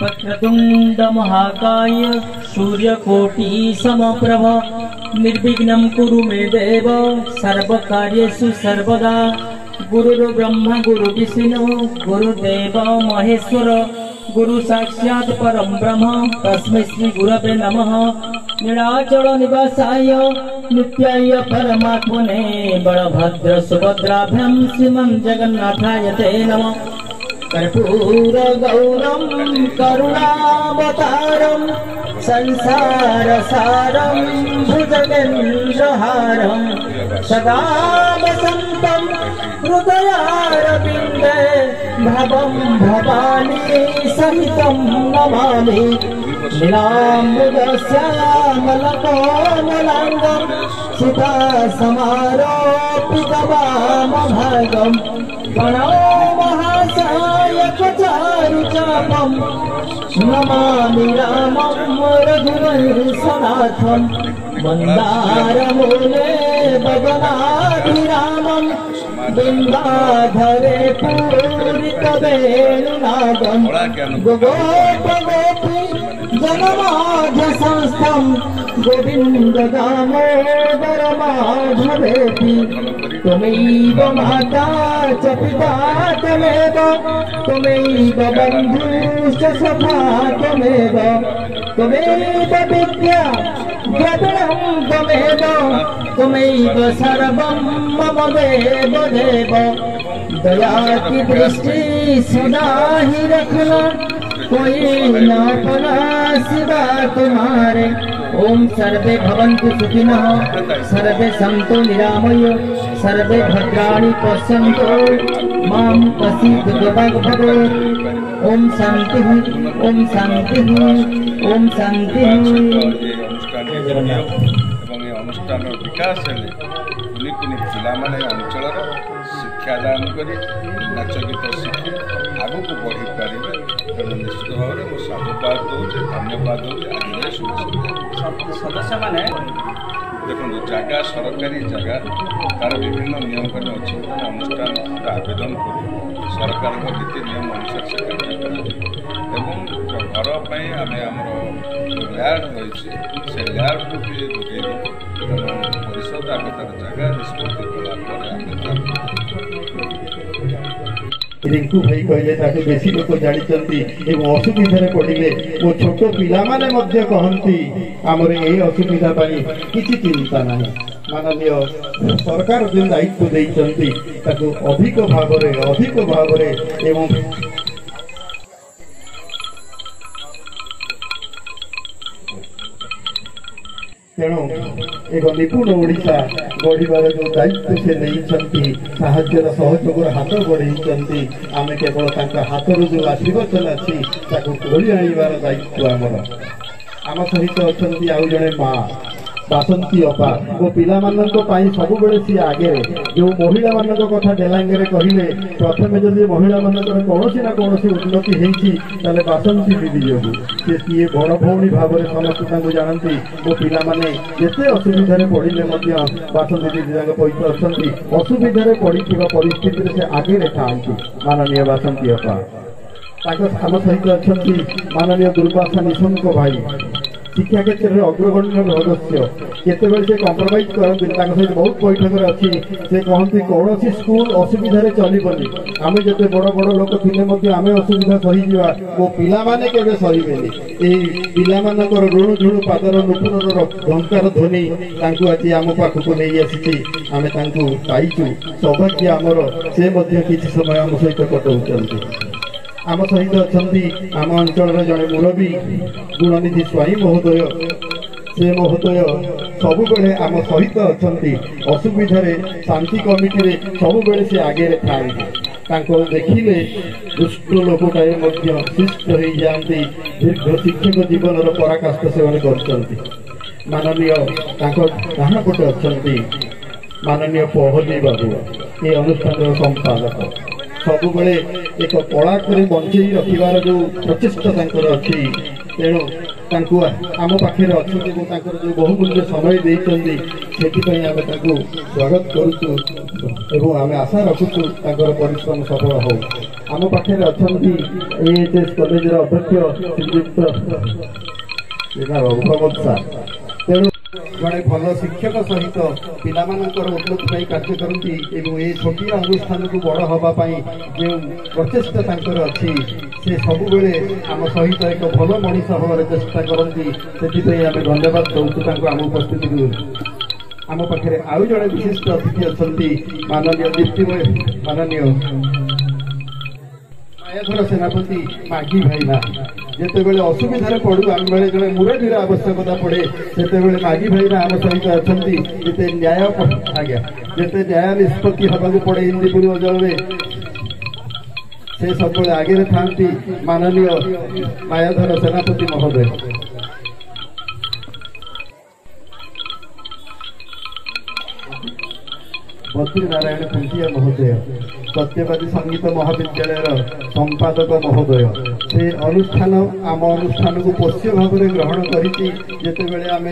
वक्रतुंड महाकाय सूर्यकोटि समप्रभ निर्विघ्नं कुरु मे देव सर्वकार्येषु सर्वदा। गुरुर्ब्रह्मा गुरुर्विष्णु गुरुदेव महेश्वर गुरु साक्षात् परं ब्रह्म तस्मै श्री गुरवे नमः। नीलाचल निवासाय नित्याय परमात्मने बलभद्र सुभद्राभ्यां श्रीमन् जगन्नाथाय ते नमः। कर्पूर गौरम करुणावतारम संसार सारम भुजगेन्द्रहारम सदा वसंतम हृदयारविंदे भवं भवानी सहितं नमामि। नीलाम्बुदश्यामलकोमलाङ्गं सीतासमारोपितवामभागं चारुचापं नमामि रामं रघुवंशनाथं। मन्दारमूले बदनाभिरामं बिन्दाधरे पूरितवेणुनादं। गोगोपगोपी जनमाध्यसंस्थं गोविन्द दामोदर माधवेति। त्वमेव माता च पिता त्वमेव त्वमेव बन्धुश्च सखा त्वमेव त्वमेव विद्या द्रविणं त्वमेव त्वमेव सर्वं मम देव देव। दया की दृष्टि सदा ही रखना कोई न अपना सिवा तुम्हारे। ओम सर्वे भवन्तु सुखिनः सर्वे सन्तु निरामया सर्वे भद्राणि पश्यन्तु मां कश्चित् भवेत्। ओम शांति ओम शांति ओम शांति। अनुष्ठान विकास हेले कुनि कुनि पिला माने अंचलर शिक्षादान करी नाच गीत शिखी आगु को बढ़ी पारे। तेणु निश्चित भाव में मुझे साधुवाद दूचे धन्यवाद दूचे। आज सदस्य मैंने देखो जगह सरकारी जगह तार विभिन्न नियम कानून अच्छी अनुष्ठान आवेदन कर सरकार नीति नियम अनुसार से कार्य घर पर आम लैंड रही से लैंड को भी जोगे परिषद आगे तार जगह निष्पत्ति रिंकू भाई कहले बेसी लोक जानते असुविधा पड़े वो छोट पिला माने कहती आमर ये असुविधा किसी चिंता ना। माननीय सरकार जो दायित्व देती अधिक भाव एवं तेणु एक निपुण ओडिशा गढ़ार जो दायित्व से नहीं साहय सहयोग हाथ बढ़ाई आम केवल हाथर जो आशीर्वचन अच्छी घोड़ी आनबार दायित्व आम सहित अच्छा आउ जड़े माँ बासंती अपा वो पिला सब सी आगे जो महिला मान कथा डेलांगे कहले प्रथम जदि महिला मान कौन ना कौन उन्नति होती बासंती दीदी जो सी बड़ भौणी भाव में समस्त जानती वो पिला माने जिते असुविधा पड़े बासंती दीदी पैसा अच्छा असुविधा पड़ी परिस्थिति से आगे था माननीय बासंती अपा आम सहित अच्छा माननीय दुर्वासा निशंक भाई शिक्षा क्षेत्र में अग्रगण्य सदस्य केतबेले से कंप्रोमाइज करते सहित बहुत बैठक अच्छी से कहते कौन स्कूल असुविधा चलबनी आम जिते बड़ बड़ लोक थे आम असुविधा सहीजा वो पिला माने केबे सहीबेनी पिला मानकर ऋणु झुणु पादर नुपुर घंटार ध्वनि आज आम पाखक नहीं आसी आम पाइचु सौभाग्य आमर से किसी समय आम सहित कटाऊँच। आम सहित अच्छा आम अंचल जड़े मुरबी गुणनिधि स्वाई महोदय से महोदय सब बेले आम सहित अच्छा असुविधा शांति कमिटी सब बेले से आगे था देखिले दुष्ट लोकटाए शिष्ट हो जाती दीर्घ शिक्षक जीवन पराकाष्ठ से माननीय डाहाण पटे अच्छा माननीय पहली बाबू ये अनुष्ठान संपादक सब बेले एक कला बंचे रखार जो प्रचेषा अच्छी तेणु आम पाखे अच्छा जो बहुमूल्य समय देते आम स्वागत करुचु आम आशा रखुचु परिश्रम सफल हो। आम पाखे अच्छा AHS कॉलेज अध्यक्ष श्रीयुक्त प्रमोद सार तेणु जड़े भल शिक्षक सहित पिलामानकर उन्नति कार्य करती एवं ये छोटिया अनुष्ठान को बड़ हाँपाई जो प्रचेषा तांकर अच्छी से सब बेले आम सहित एक भल मनीष हमारे चेष्टा करती से आम धन्यवाद दौचु आम उपस्थिति आम पाखे आउ जड़े विशिष्ट अतिथि अच्छा माननीय दीप्तिमय माननीय मायाधर सेनापति माघी भाईना जिते बड़े असुविधा पड़ू आम बेले जो मुरलीर आवश्यकता पड़े से माघी भाईना आम सहित अच्छा जिते न्याय आज्ञा जिते न्याय निष्पत्ति हवा पड़े इंदीपुर अंचल में से सब आगे था माननीय मायाधर सेनापति महोदय बद्री नारायण कुंटिया महोदय सत्यवादी संगीत महाविद्यालय संपादक महोदय से अनुष्ठान आम अनुष्ठान को पोष्य भाव में ग्रहण करते आम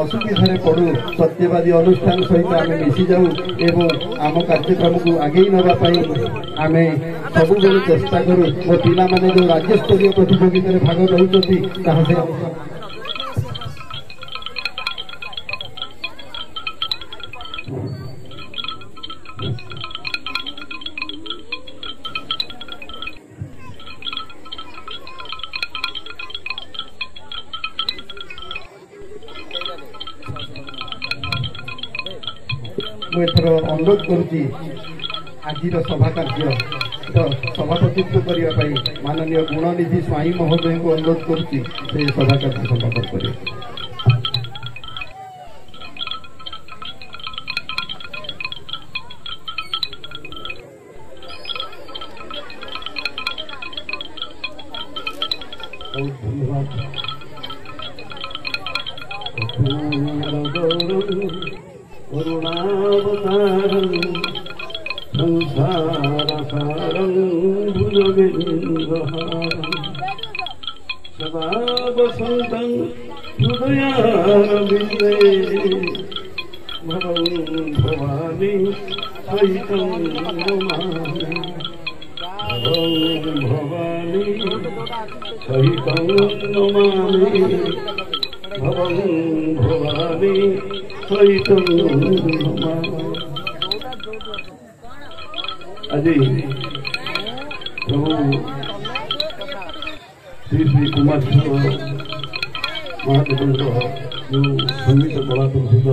असुविधा पड़ू सत्यवादी अनुष्ठान सहित आम मिसी जाऊ एवं आम कार्यक्रम को आगे नापी आम सब चेष्टा करूँ मो पिला माने जो राज्य स्तरीय प्रतियोगिता भाग रही मुझे अनुरोध करुच्ची आज सभा कार्य सभापतित्व करने माननीय गुणनिधि स्वाई महोदय को अनुरोध करुच्ची से सभा कार्य संपादन करें। करुणावतारं संसारसारं भुजगेन्द्रहारं सदा वसन्तं हृदयारविन्दे भवं भवानी सहितं नमामि भवं भवानी सहितं नमामि भवं भवानी सहितं आज प्रभु श्री श्री कुमार महादेव जो संगीत कला परिषद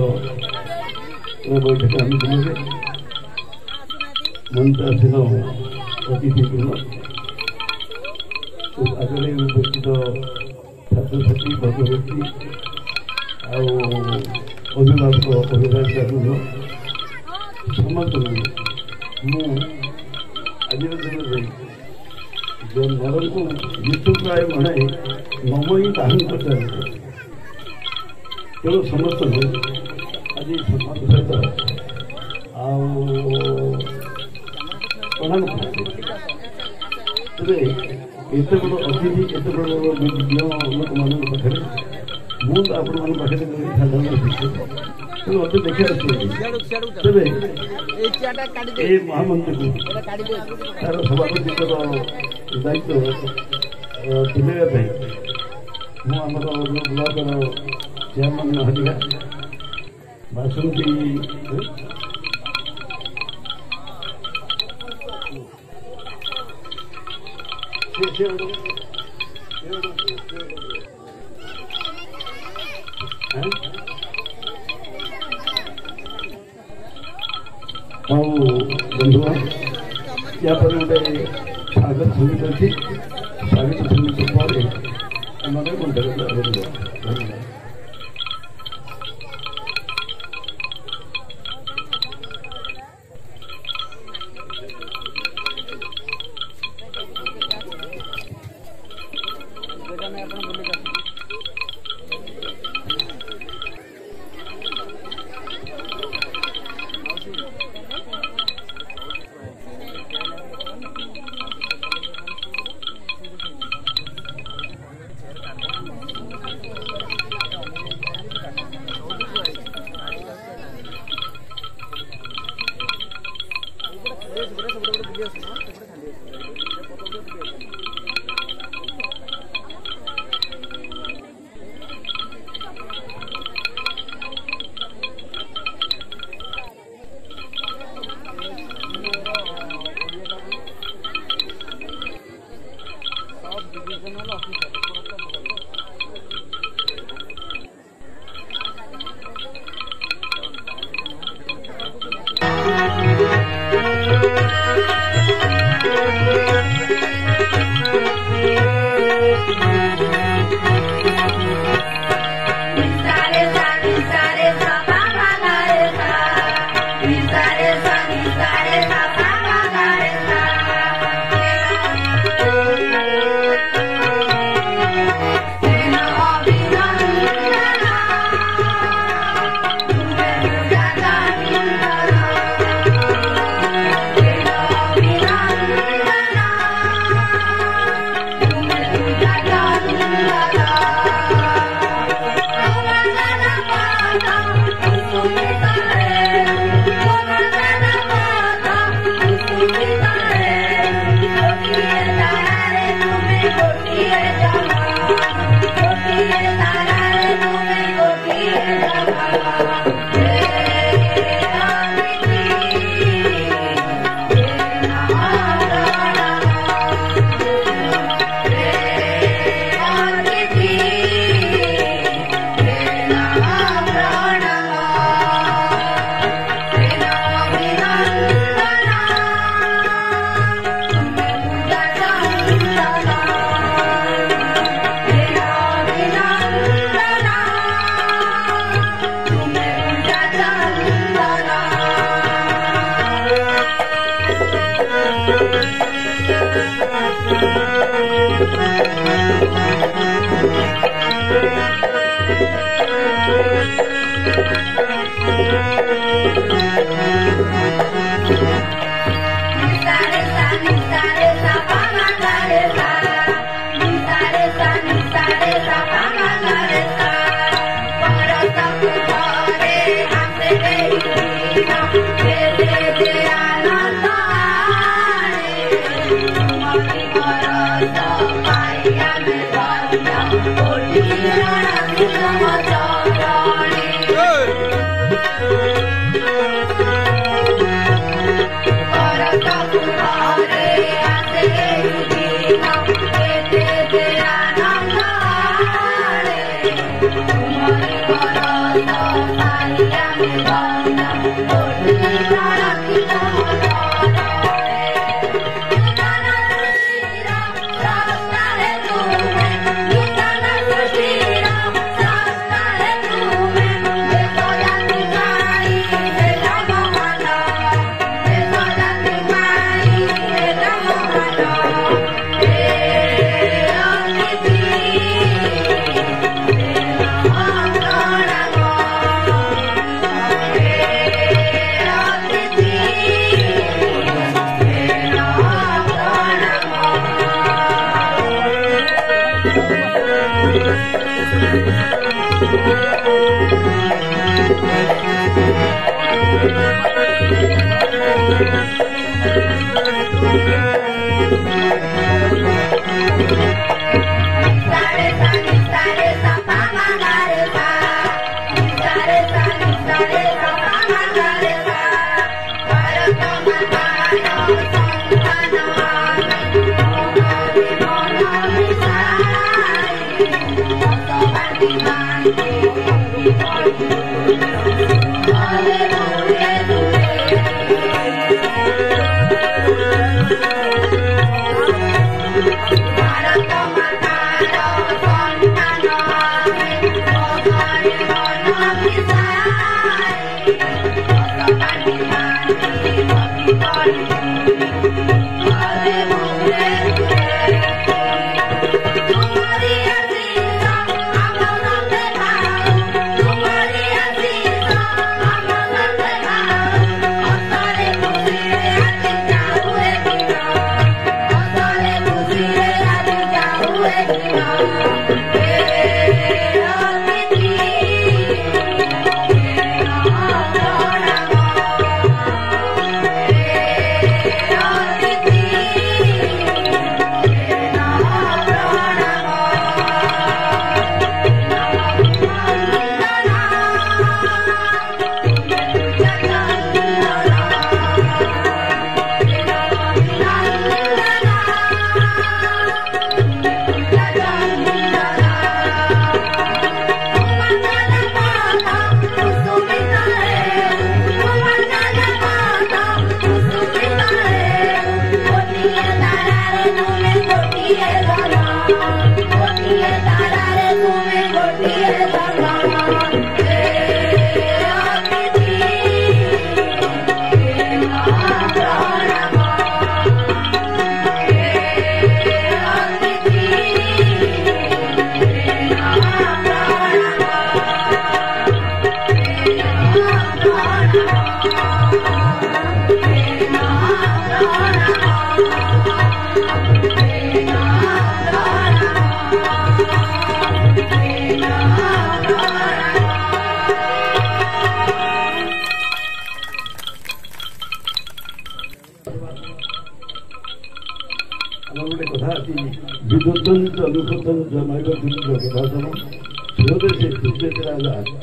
बैठक आम मंचासीन अतिथि आगे उपस्थित छात्र छात्री भगवती अभिभावक अभिभाविका समस्त आज दिन जो नर को विष्णुप्राय मनाई नमई ताही पचार तेणु समस्त आज समाज सहित प्रणाम तेरे एत बड़ अतिथि एत बड़ विज्ञ लोक मान पाखे मुझे आपण मान पाखे साधारण तेणु अति देखा तेरे ये महामंत्री को तार सभापति दायित्व तुलवाई मुझे ब्लक चेयरमैन हरिका बासंती बंधुआ या पर गोटे स्वागत संगीत अच्छी स्वागत संगीत पर धन्यवाद। Hallelujah.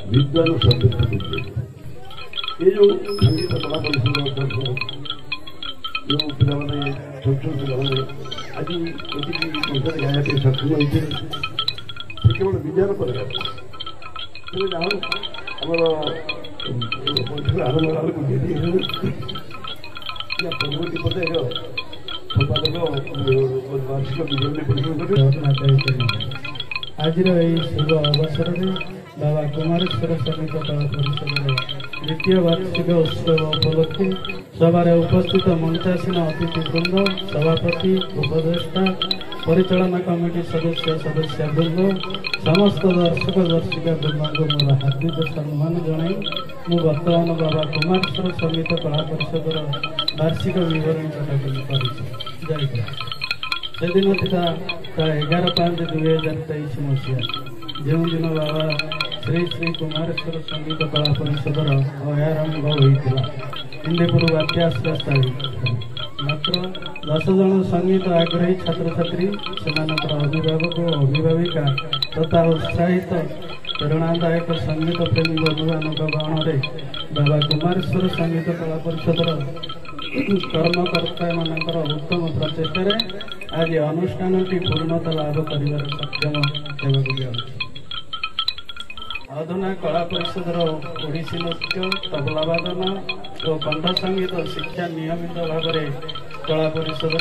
विद्वान संगीत ये जो संगीत कला परिषद जो पिलाने छोट छोट पिलाने आज ये गाया सक्षम होते केवल विज्ञान पर तेज जाओ आमर आरंभ या परवर्ती पदे संपादक वार्षिक विवरण आज शुभ अवसर में बाबा कुमारेश्वर संगीत कला परिषद द्वितीय वार्षिक उत्सव उपलक्षे सभारे उपस्थित मंचासीन अतिथिवृंद सभापति उपदेष्टा परिचालना कमिटी सदस्य वृंद समस्त दर्शक दर्शिका वृंद को मोर हार्दिक सम्मान जनाई मु बर्तमान बाबा कुमारेश्वर संगीत कला परिषद वार्षिक विवरण कर से दिन था 11/5/2023 मसीहा जो दिन बाबा श्री श्री कुमारेश्वर संगीत कला परिषद अयारंभ होता इंदेपुर बात्यास्थली मात्र 10 जन संगीत आग्रही छात्र छात्री से अभिभावक और अभिभाविका तथा उत्साहित प्रेरणादायक संगीत प्रेमी बंधुमान गहण बाबा कुमारेश्वर संगीत कला परिषद कर्मकर्ता मानकर उत्तम प्रचेष्टार आज अनुष्ठान पूर्णता लाभ कर सक्षम होगा। अधुना कला परिषद ओडिसी नृत्य तबलावादन और कंठ संगीत शिक्षा नियमित भाव में कला परिषद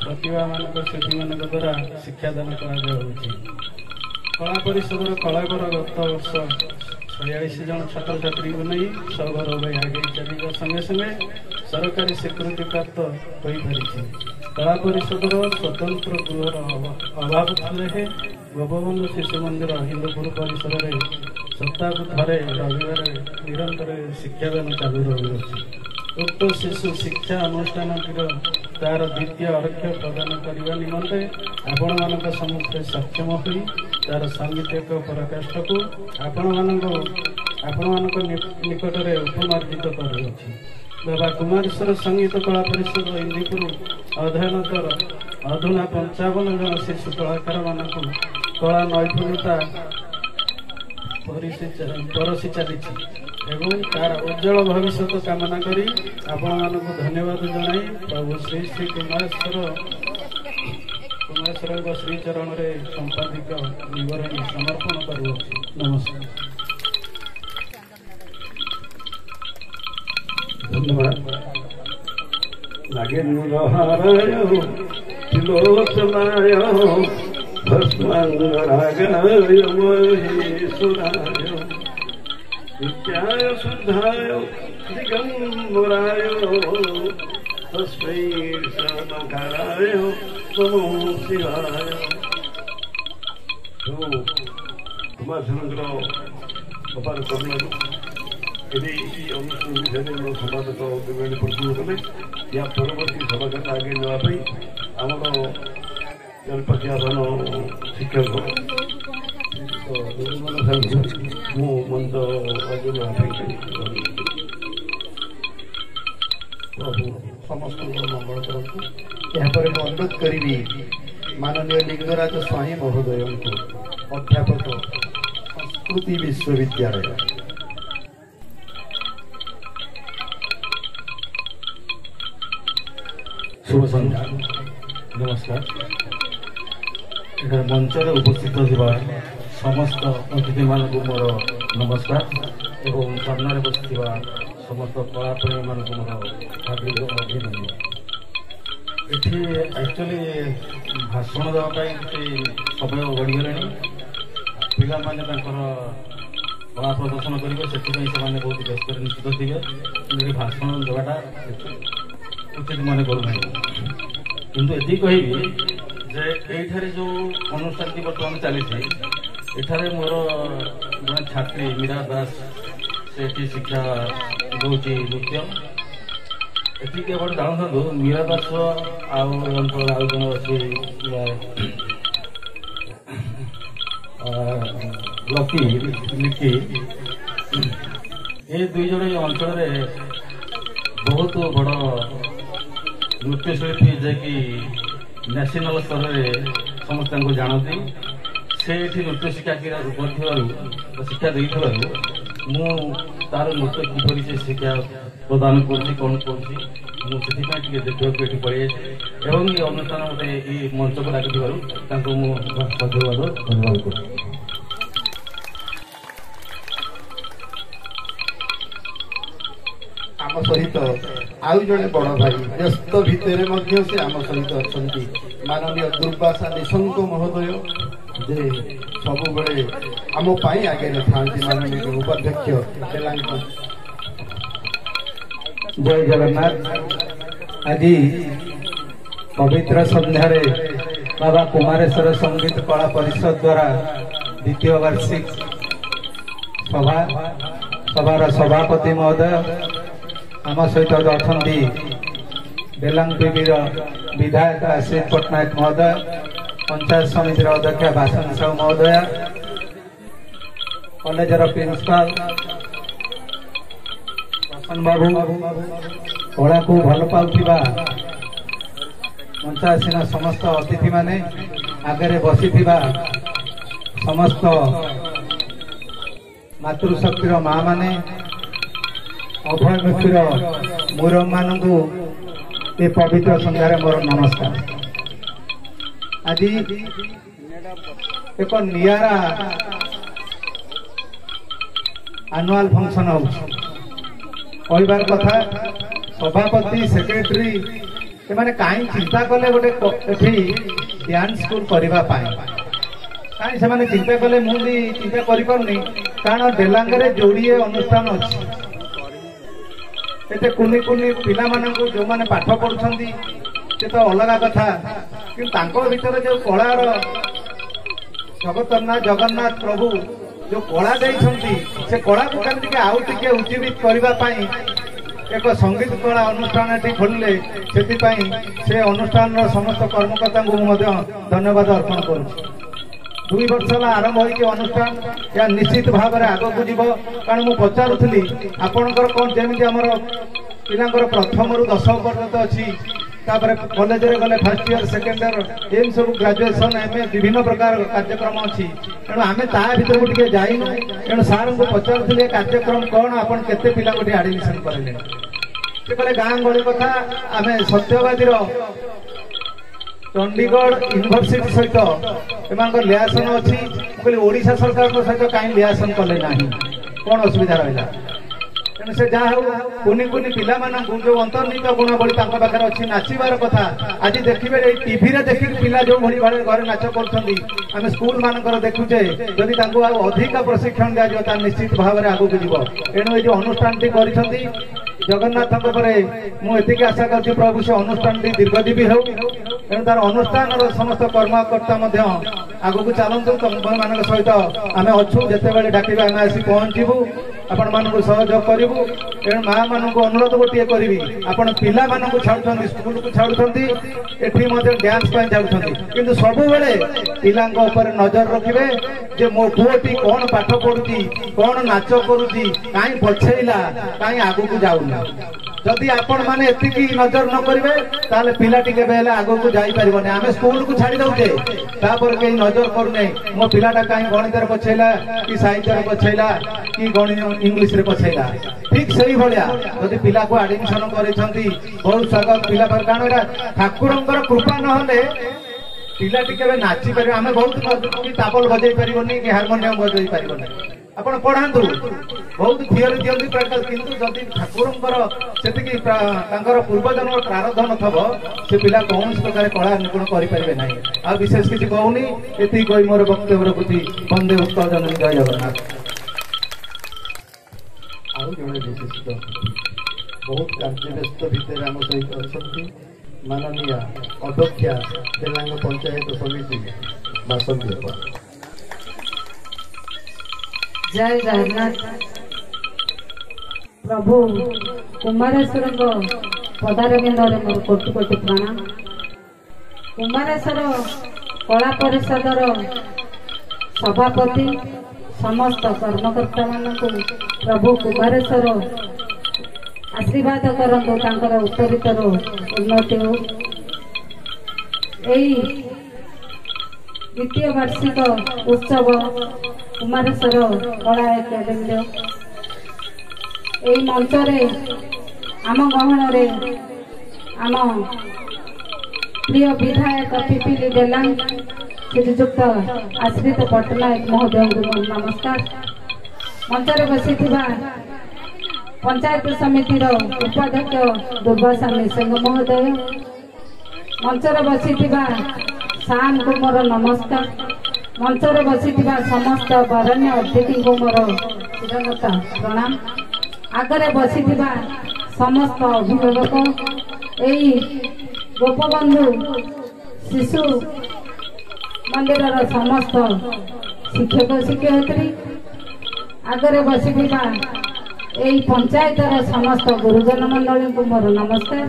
प्रतिभा मान शिल्पी मान द्वारा शिक्षादान कला परिषद कलाकार गत वर्ष 46 जन छात्र छात्री को नहीं सगौरव आगे चलने संगे संगे सरकारी स्वीकृति प्राप्त हो पारी। कला परिषद स्वतंत्र गृहर अभाव थे गोपबंधु शिशु मंदिर हिंदुपुर परिसर में सप्ताह थे रविवार निरंतर शिक्षादान चालू रही। उक्त शिशु शिक्षा अनुष्ठान तार द्वितीय अर्घ्य प्रदान करने निमंते आपण मान सम्मुखें सक्षम हो तार सांगीतिक पराकाष्ठ को आपण निकट में उपमार्जित कर बाबा कुमारेश्वर संगीत कला परिषद इंदीपुर अध्ययन कर अधुना 55 जन शिशु कलाकार मान कला नैपुण्यता परसी चली एवं तार उज्जवल भविष्य कामना करी आपण मानक धन्यवाद जनाई प्रभु श्री श्री कुमारेश्वर श्रीचरण में संपादिक विवरणी समर्पण करूँ। नमस्कार। धन्यवाद। नागेन्द्रहाराय त्रिलोचनाय भस्मांगरागाय महेश्वराय नित्याय शुद्धाय दिगंबराय तस्मै सर्वकाराय नमो शिवाय। कुमार समग्र अपार करुणा यदि अनुष्ठान विषय संपादक विवरण प्रस्तुत कले या परवर्ती सभा आगे नापी आमर जलप्रत्यापन शिक्षक मु मंच आगे समस्त मंगल करतु। यापर अनुरोध करी माननीय लिंगराज स्वामी महोदय को अध्यापक संस्कृति विश्वविद्यालय शुभ संध्या। नमस्कार। मंचर उपस्थित समस्त अतिथि मानक मोर नमस्कार एवं सामने बसुवा समस्त कलाप्रेमी मानक मोर हार्दिक अभिनंदन। ଏଠି ଆକ୍ଚୁଆଲି ଭାଷଣ ଦେବା ପାଇଁ କିଛି ସମୟ ବଢ଼ିଗଲାଣି। ପିଲାମାନେ ତାଙ୍କର କଳା ପ୍ରଦର୍ଶନ କରିବେ, ସେଥିପାଇଁ ସେମାନେ ବହୁତ ବ୍ୟସ୍ତରେ ନିଶ୍ଚିତ ଥିବେ। କିନ୍ତୁ ଭାଷଣ ଦେବାଟା ଉଚିତ ମନେ କରୁନାହିଁ। କିନ୍ତୁ ଏତିକି କହିବି ଯେ ଏଇଠାରେ ଯେଉଁ ଅନୁଷ୍ଠାନଟି ବର୍ତ୍ତମାନ ଚାଲିଛି, ଏଠାରେ ମୋର ଜଣେ ଛାତ୍ରୀ ମୀରା ଦାସ ସେ ଏଠି ଶିକ୍ଷା ଦେଉଛି ନୃତ୍ୟ। ଏଠି କେବଳ ଜାଣୁଥାନ୍ତୁ ମୀରା ଦାସ ଆଉ ଅଞ୍ଚଳ ଆଉ ଜଣେ ଅଛି ଲିକି, ଏ ଦୁଇ ଜଣ ଏ ଅଞ୍ଚଳରେ ବହୁତ ବଡ଼ ନୃତ୍ୟଶିଳ୍ପୀ ଯିଏକି ନ୍ୟାସନାଲ ସ୍ତରରେ ସମସ୍ତଙ୍କୁ ଜାଣନ୍ତି। ସେ ଏଠି ନୃତ୍ୟ ଶିକ୍ଷା କରିଥିବାରୁ ଶିକ୍ଷା ଦେଇଥିବାରୁ ମୁଁ ତାର ନୃତ୍ୟ କିପରି ସେ ଶିକ୍ଷା ପ୍ରଦାନ କରୁଛି କ'ଣ କରୁଛି ମୁଁ ସେଥିପାଇଁ ଟିକେ ଦେଖିବାକୁ ଏଠି ପଳେଇଯାଇଛି ଏବଂ ଏ ଅନୁଷ୍ଠାନ ମୋତେ ଏଇ ମଞ୍ଚକୁ ଡାକିଥିବାରୁ ତାଙ୍କୁ ମୁଁ ଧନ୍ୟବାଦ କରୁଛି। ଆମ ସହିତ ଆଉ ଜଣେ ବଡ଼ ଭାଇ ବ୍ୟସ୍ତ ଭିତରେ ମଧ୍ୟ ସେ ଆମ ସହିତ ଅଛନ୍ତି, ମାନନୀୟ ଦୁର୍ବାସା ନିଶଙ୍କ ମହୋଦୟ, ଯେ ସବୁବେଳେ ଆମ ପାଇଁ ଆଗରେ ଥାନ୍ତି। ମାନନୀୟ ଉପାଧ୍ୟକ୍ଷ ବେଲାଙ୍ଗ। ଜୟ ଜଗନ୍ନାଥ। ଆଜି ପବିତ୍ର ସନ୍ଧ୍ୟାରେ ବାବା କୁମାରେଶ୍ୱର ସଙ୍ଗୀତ କଳା ପରିଷଦ ଦ୍ୱାରା ଦ୍ୱିତୀୟ ବାର୍ଷିକ ସଭାର ସଭାପତି ମହୋଦୟ, ଆମ ସହିତ ଅଛନ୍ତି ବେଲାଙ୍ଗବିବିର ବିଧାୟକ ଆଶିଷ ପଟ୍ଟନାୟକ ମହୋଦୟ, ପଞ୍ଚାୟତ ସମିତିର ଅଧ୍ୟକ୍ଷ ବାସନ ସାହୁ ମହୋଦୟା, କଲେଜର ପ୍ରିନ୍ସିପାଲ ରୋଶନ ବାବୁ, କଳାକୁ ଭଲ ପାଉଥିବା ମଞ୍ଚାସୀନ ସମସ୍ତ ଅତିଥିମାନେ, ଆଗରେ ବସିଥିବା ସମସ୍ତ ମାତୃଶକ୍ତିର ମା ମାନେ, ଅଭୟମୁଖୀର ମୁରମ ମାନଙ୍କୁ ଏ ପବିତ୍ର ସନ୍ଧ୍ୟାରେ ମୋର ନମସ୍କାର। ଆଜି ଏକ ନିଆରା ଆନୁଆଲ ଫଙ୍କସନ ହଉଛି। କହିବାର କଥା, ସଭାପତି ସେକ୍ରେଟାରୀ ଏମାନେ କାହିଁ ଚିନ୍ତା କଲେ ଗୋଟେ ଏଠି ଡ୍ୟାନ୍ସ ସ୍କୁଲ କରିବା ପାଇଁ? କାହିଁ ସେମାନେ ଚିନ୍ତା କଲେ ମୁଁ ବି ଚିନ୍ତା କରିପାରୁନି। କାରଣ ଡେଲାଙ୍ଗରେ ଯୋଡ଼ିଏ ଅନୁଷ୍ଠାନ ଅଛି। ଏତେ କୁନି କୁନି ପିଲାମାନଙ୍କୁ ଯେଉଁମାନେ ପାଠ ପଢୁଛନ୍ତି ସେ ତ ଅଲଗା କଥା, କିନ୍ତୁ ତାଙ୍କ ଭିତରେ ଯେଉଁ କଳାର ଜଗନ୍ନାଥ ପ୍ରଭୁ ଯେଉଁ କଳା ଦେଇଛନ୍ତି, ସେ କଳାକୁ କେମିତି ଆଉ ଟିକେ ଉଜ୍ଜୀବିତ କରିବା ପାଇଁ ଏକ ସଙ୍ଗୀତ କଳା ଅନୁଷ୍ଠାନଟି ଖୋଲିଲେ, ସେଥିପାଇଁ ସେ ଅନୁଷ୍ଠାନର ସମସ୍ତ କର୍ମକର୍ତ୍ତାଙ୍କୁ ମୁଁ ମଧ୍ୟ ଧନ୍ୟବାଦ ଅର୍ପଣ କରୁଛି। 2 ବର୍ଷ ହେଲା ଆରମ୍ଭ ହୋଇଛି ଅନୁଷ୍ଠାନ, ଏହା ନିଶ୍ଚିତ ଭାବରେ ଆଗକୁ ଯିବ। କାରଣ ମୁଁ ପଚାରୁଥିଲି ଆପଣଙ୍କର କ'ଣ ଯେମିତି ଆମର ପିଲାଙ୍କର ପ୍ରଥମରୁ 10ମ ପର୍ଯ୍ୟନ୍ତ ଅଛି, ତାପରେ କଲେଜରେ ଗଲେ ଫାର୍ଷ୍ଟ ଇୟର ସେକେଣ୍ଡ ଇୟର ଏମିତି ସବୁ ଗ୍ରାଜୁଏସନ୍ MA ବିଭିନ୍ନ ପ୍ରକାର କାର୍ଯ୍ୟକ୍ରମ ଅଛି। ତେଣୁ ଆମେ ତା ଭିତରକୁ ଟିକେ ଯାଇନୁ। ତେଣୁ ସାର୍ଙ୍କୁ ପଚାରୁଥିଲି ଏ କାର୍ଯ୍ୟକ୍ରମ କ'ଣ, ଆପଣ କେତେ ପିଲାଙ୍କୁ ଟିକେ ଆଡମିସନ କରେଇଲେଣି? ସେ କହିଲେ ଗାଁ ଗହଳି କଥା, ଆମେ ସତ୍ୟବାଦୀର ଚଣ୍ଡିଗଡ଼ ୟୁନିଭର୍ସିଟି ସହିତ ଏମାନଙ୍କ ଲିଆସନ ଅଛି। ମୁଁ କହିଲି ଓଡ଼ିଶା ସରକାରଙ୍କ ସହିତ କାହିଁ ଲିଆସନ କଲେ ନାହିଁ, କ'ଣ ଅସୁବିଧା ରହିଲା? ତେଣୁ ସେ ଯାହା ହଉ କୁନି କୁନି ପିଲାମାନଙ୍କୁ ଯେଉଁ ଅନ୍ତର୍ନିହିତ ଗୁଣାବଳୀ ତାଙ୍କ ପାଖରେ ଅଛି, ନାଚିବାର କଥା। ଆଜି ଦେଖିବେ ଏଇ ଟିଭିରେ ଦେଖିକି ପିଲା ଯେଉଁଭଳି ଘରେ ନାଚ କରୁଛନ୍ତି, ଆମେ ସ୍କୁଲ ମାନଙ୍କର ଦେଖୁଛେ। ଯଦି ତାଙ୍କୁ ଆଉ ଅଧିକ ପ୍ରଶିକ୍ଷଣ ଦିଆଯିବ ତାହେଲେ ନିଶ୍ଚିତ ଭାବରେ ଆଗକୁ ଯିବ। ଏଣୁ ଏଇ ଯେଉଁ ଅନୁଷ୍ଠାନଟି କରିଛନ୍ତି ଜଗନ୍ନାଥଙ୍କ ପରେ ମୁଁ ଏତିକି ଆଶା କରୁଛି ପ୍ରଭୁ ସେ ଅନୁଷ୍ଠାନଟି ଦୀର୍ଘଜୀବୀ ହେଉ। ତେଣୁ ତାର ଅନୁଷ୍ଠାନର ସମସ୍ତ କର୍ମକର୍ତ୍ତା ମଧ୍ୟ ଆଗକୁ ଚାଲନ୍ତୁ। ତମମାନଙ୍କ ସହିତ ଆମେ ଅଛୁ, ଯେତେବେଳେ ଡାକିବେ ଆମେ ଆସି ପହଞ୍ଚିବୁ, ଆପଣମାନଙ୍କୁ ସହଯୋଗ କରିବୁ। ତେଣୁ ମା ମାନଙ୍କୁ ଅନୁରୋଧ ଗୋଟିଏ କରିବି, ଆପଣ ପିଲାମାନଙ୍କୁ ଛାଡୁଛନ୍ତି, ସ୍କୁଲକୁ ଛାଡୁଛନ୍ତି, ଏଠି ମଧ୍ୟ ଡ୍ୟାନ୍ସ ପାଇଁ ଛାଡୁଛନ୍ତି, କିନ୍ତୁ ସବୁବେଳେ ପିଲାଙ୍କ ଉପରେ ନଜର ରଖିବେ ଯେ ମୋ ପୁଅଟି କ'ଣ ପାଠ ପଢୁଛି, କ'ଣ ନାଚ କରୁଛି, କାହିଁ ପଛେଇଲା, କାହିଁ ଆଗକୁ ଯାଉନି। ଯଦି ଆପଣ ମାନେ ଏତିକି ନଜର ନ କରିବେ ତାହେଲେ ପିଲାଟି କେବେ ହେଲେ ଆଗକୁ ଯାଇପାରିବନି। ଆମେ ସ୍କୁଲକୁ ଛାଡି ଦଉଛେ, ତାପରେ କେହି ନଜର କରୁନେ ମୋ ପିଲାଟା କାହିଁ ଗଣିତରେ ପଛେଇଲା, କି ସାହିତ୍ୟରେ ପଛେଇଲା, କି ଇଂଲିଶରେ ପଛେଇଲା। ଠିକ ସେଇଭଳିଆ ଯଦି ପିଲାକୁ ଆଡମିସନ କରିଛନ୍ତି ବହୁତ ସ୍ୱାଗତ ପିଲା ପାଖରେ। କାରଣ ଏଇଟା ଠାକୁରଙ୍କର କୃପା ନହେଲେ ପିଲାଟି କେବେ ନାଚି ପାରିବ। ଆମେ ବହୁତ ତାବଲ ବଜେଇ ପାରିବନି କି ହାରମୋନିୟମ ବଜେଇ ପାରିବନି, ଆପଣ ପଢାନ୍ତୁ, ବହୁତ ଥିଓରି ଦିଅନ୍ତି ପ୍ରାକ୍ଟିକାଲ, କିନ୍ତୁ ଯଦି ଠାକୁରଙ୍କର ସେତିକି ତାଙ୍କର ପୂର୍ବଜନ୍ମର ପ୍ରାରବ୍ଧ ନଥିବ ସେ ପିଲା କୌଣସି ପ୍ରକାର କଳା ନିପୁଣ କରିପାରିବେ ନାହିଁ। ଆଉ ବିଶେଷ କିଛି କହୁନି, ଏତିକି କହି ମୋର ବକ୍ତବ୍ୟ ରଖୁଛି। ବନ୍ଦେ ଉତ୍କଳ ଜନନୀ, ଜୟ ଜଗନ୍ନାଥ। ଆଉ ଜଣେ ବିଶିଷ୍ଟ ବହୁତ କାର୍ଯ୍ୟବ୍ୟସ୍ତ ଭିତରେ ଆମ ସହିତ ଅଛନ୍ତି ମାନନୀୟ ଅଧ୍ୟକ୍ଷା ତେଲାଙ୍ଗ ପଞ୍ଚାୟତ ସମିତି ବାସନ୍ତୀ ଅପା। जय जगन्नाथ। प्रभु कुमारेश्वर पदारविंद मोर कोटि कोटि प्रणाम। कुमारेश्वर कला परिषदर सभापति समस्त कर्मकर्ता मानक प्रभु कुमारेश्वर आशीर्वाद करंतु, तांकर उत्तरीतर उन्नति हो। एई द्वितीय वार्षिक उत्सव कुमारेश्वर कला एकाडेमी मंचरे आम गहन आम प्रिय विधायक पिपिली देलांग श्रीजुक्त आश्रित पट्टनायक महोदय को नमस्कार। मंचरे बसी पंचायत समिति उपाध्यक्ष दुर्वासा सिंह महोदय, मंचरे बसी साम को मोर नमस्कार। मंचरे बसी समस्त बरण्य अतिथि को मोर चिरंता प्रणाम। आगरे बसी समस्त अभिभावक, यही गोपबंधु शिशु मंदिर समस्त शिक्षक शिक्षयित्री, आगरे बसी यही पंचायत समस्त गुरुजन मंडली को मोर नमस्कार।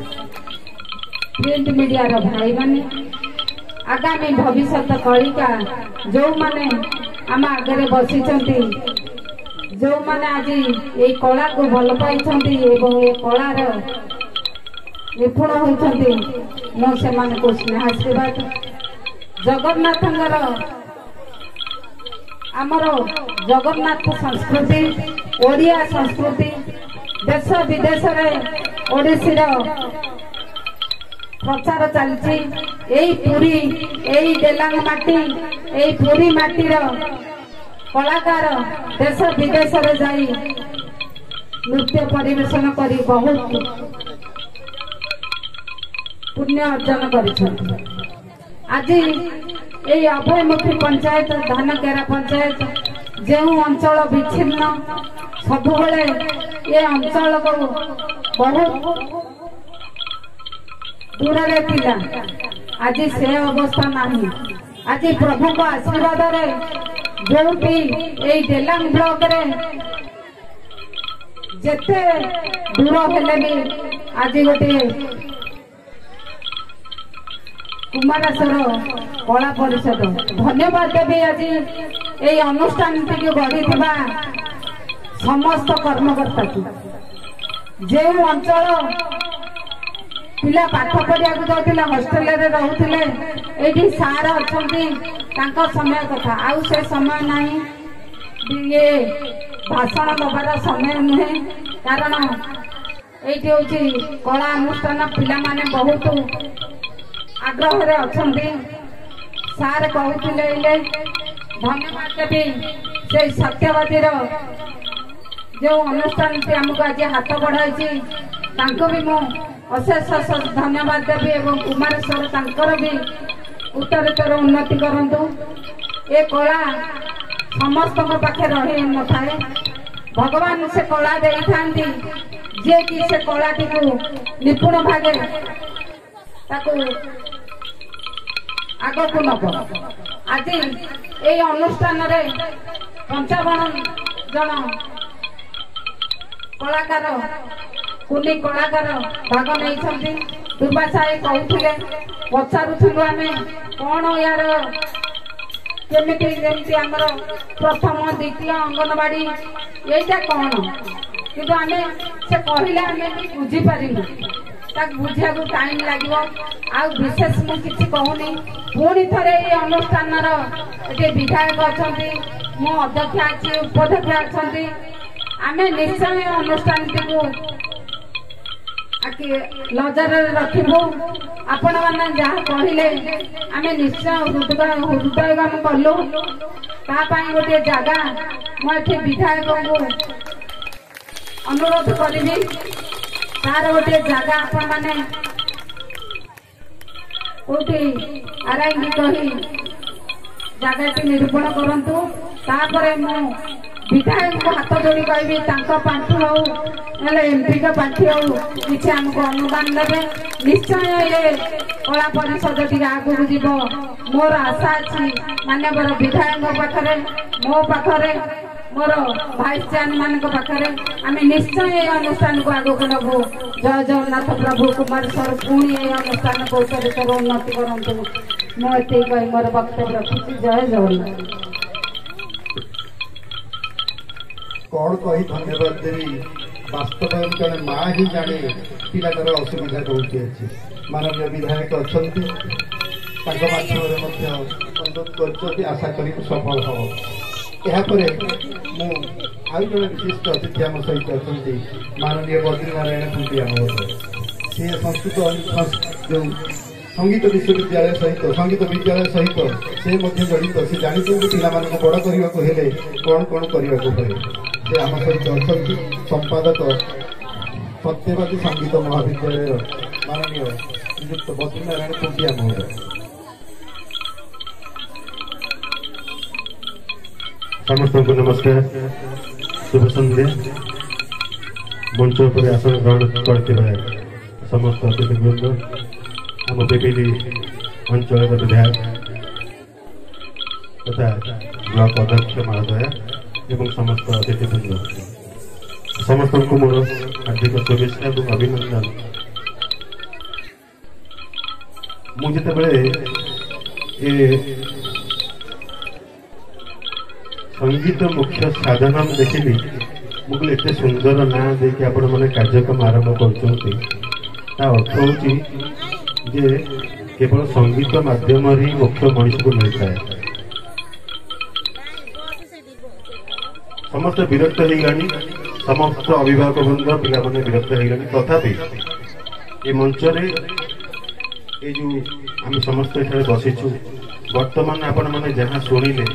प्रिंट मीडिया भाई माने, आगामी भविष्य कलिका जो माने आम आगे बसी, जो माने आज ये कला को भल पाई ये कलार निपुण होती, मुझे स्नेह आशीर्वाद जगन्नाथ आमर जगन्नाथ संस्कृति ओडिया संस्कृति देश विदेश में ओडिसी प्रचार चलती। यही पुरी यही देलांग माटी यही पुरी माटीर कलाकार देश विदेश में जाई नृत्य परिवेशन करी बहुत पुण्य अर्जन कर। आज यही अभयमुखी पंचायत धानकेरा पंचायत जो अंचल विच्छिन्न सब ये अंचल को बहुत दूर थिला, आज से अवस्था नहीं। आज प्रभु को आशीर्वाद जो भी यही देलांग ब्लॉक रे जेते दूर हेले भी आज गोटे कुमारेश्वर कला परिषद धन्यवाद देवी। आज यही अनुष्ठान गढ़ी समस्त कर्मकर्ता जो अंचल पिला पाठ पढ़िया जाते हॉस्टेल रोते ये सार अच्छा समय कथा आउ से समय नहीं, ये भाषण दबार समय नुहे। कारण ये हूँ कला अनुष्ठान पिला माने बहुत आग्रह अच्छा। सार कहते धन्यवाद देवी से सत्यवादी जो अनुष्ठान से आमको आज हाथ बढ़ाई भी मु अशेष धन्यवाद देवी। एवं कुमारेश्वर तांकर भी उत्तरोत्तर उन्नति करंतु। ये कला समस्त पाखे रही न थाए, भगवान से कला दे थांती जे कि से कलाटी को निपुण भागे आग को नब। आज ये अनुष्ठान 55 जन कलाकार कुनी कलाकार भाग नहीं। दुर्वासा कहते पचारूलु आम कौन यार केमी आमर प्रथम द्वितीय अंगनवाड़ी यहीटा कौन कि आम से कहले आम बुझीपारू बुझा टाइम लगे। आ विशेष मुझे कहूनी पुणी थे ये अनुष्ठान ये विधायक अच्छा मो अध्यक्ष अच्छी उपाध्यक्ष अच्छा आम निश्चय अनुष्ठान लजार रखू। आपण मैंने जहाँ कहले आम निश्चय हृदय कलु गोटे जगह ମୁଁ ଏଠି ବିଧାୟକଙ୍କୁ ଅନୁରୋଧ କରିବି ତାର ଗୋଟିଏ ଜାଗା ଆପଣ ମାନେ କୋଉଠି ଆରାଇଙ୍ଗି କହି ଜାଗାଟି ନିରୂପଣ କରନ୍ତୁ। ତାପରେ ମୁଁ ବିଧାୟକଙ୍କୁ ହାତ ଯୋଡ଼ି କହିବି ତାଙ୍କ ପାଣ୍ଠି ହଉ ନହେଲେ ଏମପିଙ୍କ ପାଣ୍ଠି ହଉ କିଛି ଆମକୁ ଅନୁଦାନ ଦେବେ। ନିଶ୍ଚୟ ଏ କଳା ପରିଷଦ ଟିକେ ଆଗକୁ ଯିବ। ମୋର ଆଶା ଅଛି ମାନ୍ୟବର ବିଧାୟକଙ୍କ ପାଖରେ, ମୋ ପାଖରେ, ମୋର ଭାଇସ୍ ଚେୟାରମ୍ୟାନ ମାନଙ୍କ ପାଖରେ ଆମେ ନିଶ୍ଚୟ এই অনুষ্ঠাନକୁ ଆଗକୁ ନେବୁ। ଜୟ ଜଗନ୍ନାଥ। ପ୍ରଭୁ କୁମାର ସ୍ୱର ପୁଣି এই অনুষ্ঠাନକୁ ଉତ୍ତରୀତର ଉନ୍ନତି କରନ୍ତୁ। ମୁଁ ଏତିକି କହି ମୋର ବକ୍ତବ୍ୟ ରଖୁଛି। ଜୟ ଜଗନ୍ନାଥ। कौन कही धन्यवाद देवी। वास्तव जड़े माँ ही जाने पिलाटार असुविधा कौटी अच्छी। माननीय विधायक अच्छा माध्यम अनुरोध कर आशा करी सफल हम। यापर मुझे जड़े विशिष्ट अतिथि आम सहित अच्छा माननीय बद्रीनारायण पुंटिया महोदय। सी संस्कृत जो संगीत विश्वविद्यालय सहित संगीत विद्यालय सहित से जड़ित से जानते पिला बड़ करने कौन कौन करने पड़े से आम सहित अच्छा संपादक सत्यवादी संगीत महाविद्यालय माननीय नियुक्त बद्रीनारायण पुंटिया महोदय। समस्त को नमस्कार। शुभ संध्या। मंच पर आसन ग्रहण कर समस्त अतिथिवृंद, आम बेबेली अंचल विधायक तथा ब्लॉक अध्यक्ष महोदया एवं समस्त अतिथिवृंद, समस्त को मोर हार्दिक शुभेच्छा और अभिनंदन। मुझे संगीत मुख्य साधन देखिली मुझे एत सुंदर ना देख आपण मैंने कार्यक्रम आरंभ कर अर्थ हूँ जे केवल संगीत माध्यम ही मुख्य मनुष्य को मिलता है। समस्त विरक्त हो गलानी, समस्त अभिभावक वृंद पिला माने विरक्त हो गलानी। तथापि ये मंच ये जो आम समस्त ये बसीचु वर्तमान आपण मैंने जहाँ शुणिले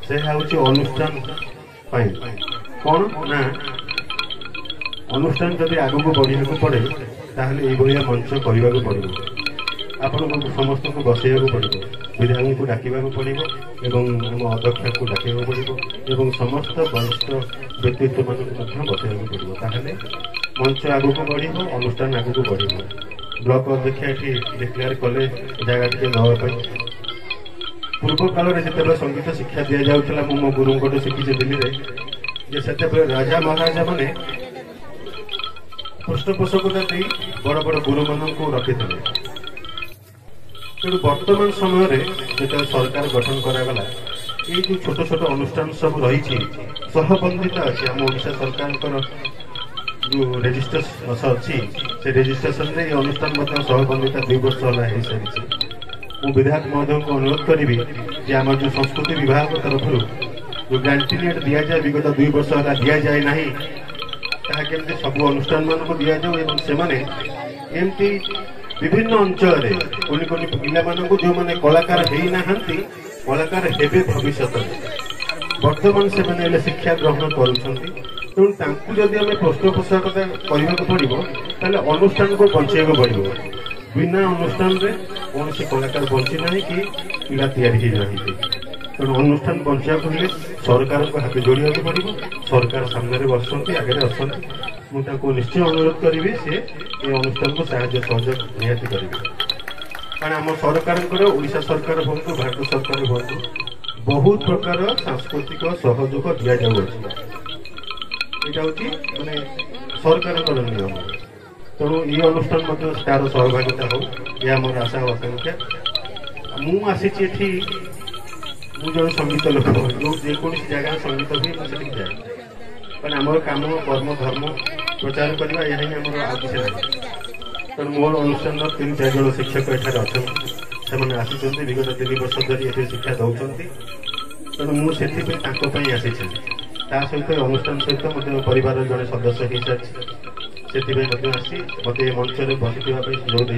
से हूँ अनुष्ठान कौन ना अनुष्ठान जब आग को बढ़ा पड़े ताहले ये मंच करने को पड़ो। आपण समस्त को बसैया पड़ो, विधायक को डाकवा पड़ो एवं आम अध्यक्ष को डाकवा पड़ो एवं समस्त वरिष्ठ व्यक्तित्व मान बसैया पड़ो। ताहले मंच आग को बढ़ो, अनुष्ठान आग को बढ़ो। ब्लॉक अध्यक्ष ये डिक्लेयर कले जगह टे नापी। पूर्व काल में जिते संगीत शिक्षा दि जाऊला मो गुरु शिखी दिल्ली से राजा महाराजा माने पृष्ठपोषकता दे बड़ बड़ गुरु मान रखी थे। तेणु वर्तमान समय जो सरकार गठन करागला ये जो छोट छोट अनुष्ठान सब रही सहबंधित अच्छी आम ओडिशा सरकार जो रेजिस्ट्रेशन अच्छी से रेजिस्ट्रेशन में अनुष्ठान सहबंधिता 2 वर्ष है सारी। मु विधायक महोदय को अनुरोध करी जे आम जो संस्कृति विभाग तरफ जो ग्रांटिनेट दि जाए विगत 2 वर्ष है दि जाए ना केमती सब अनुष्ठान मान को दि जाऊ से एमती विभिन्न अंचल कोनी कोनी पिला मानक जो मैंने कलाकार होना कलाकार हेबे भविष्य वर्तमान से मैंने शिक्षा ग्रहण करूँ। तेणु जदि आम पृष्ठपोषकता करने को पड़ो ताले अनुष्ठान को बचाइक पड़ो। बिना अनुष्ठान रे कौन से कलाकार बंची ना कि पिला तैयारी ना। तेणु अनुष्ठान बचा कहले सरकार को हाथ जोड़ा पड़ो। सरकार सामने बसती आगे अच्छा मुझे निश्चय अनुरोध करी से ये अनुष्ठान को साहाय्य सहयोग निहाती करेंगे। कारण आम सरकार ओडिशा सरकार हूँ भारत सरकार हूँ बहुत प्रकार सांस्कृतिक सहयोग दि जाऊँगी। यहाँ हूँ मैंने सरकार नियम। तेणु ये अनुष्ठान तार सहभागिता हो यह मोर आशा और आकांक्षा। मुझे जन संगीत लोक जो जेकोसी जगह संगीत हुए मुझे जाए कारण आम कम कर्म धर्म प्रचार करवा यह आम आ किसी ना। तेणु मोर अनुष्ठान 3-4 जन शिक्षक एठार अच्छा से आसी विगत 3 वर्ष धरी ये शिक्षा दौरान। तेणु मुझे आसी सहित अनुष्ठान सहित मत परिवार जड़े सदस्य हो सारी से आसी मत मंच में बसी सुजोग दे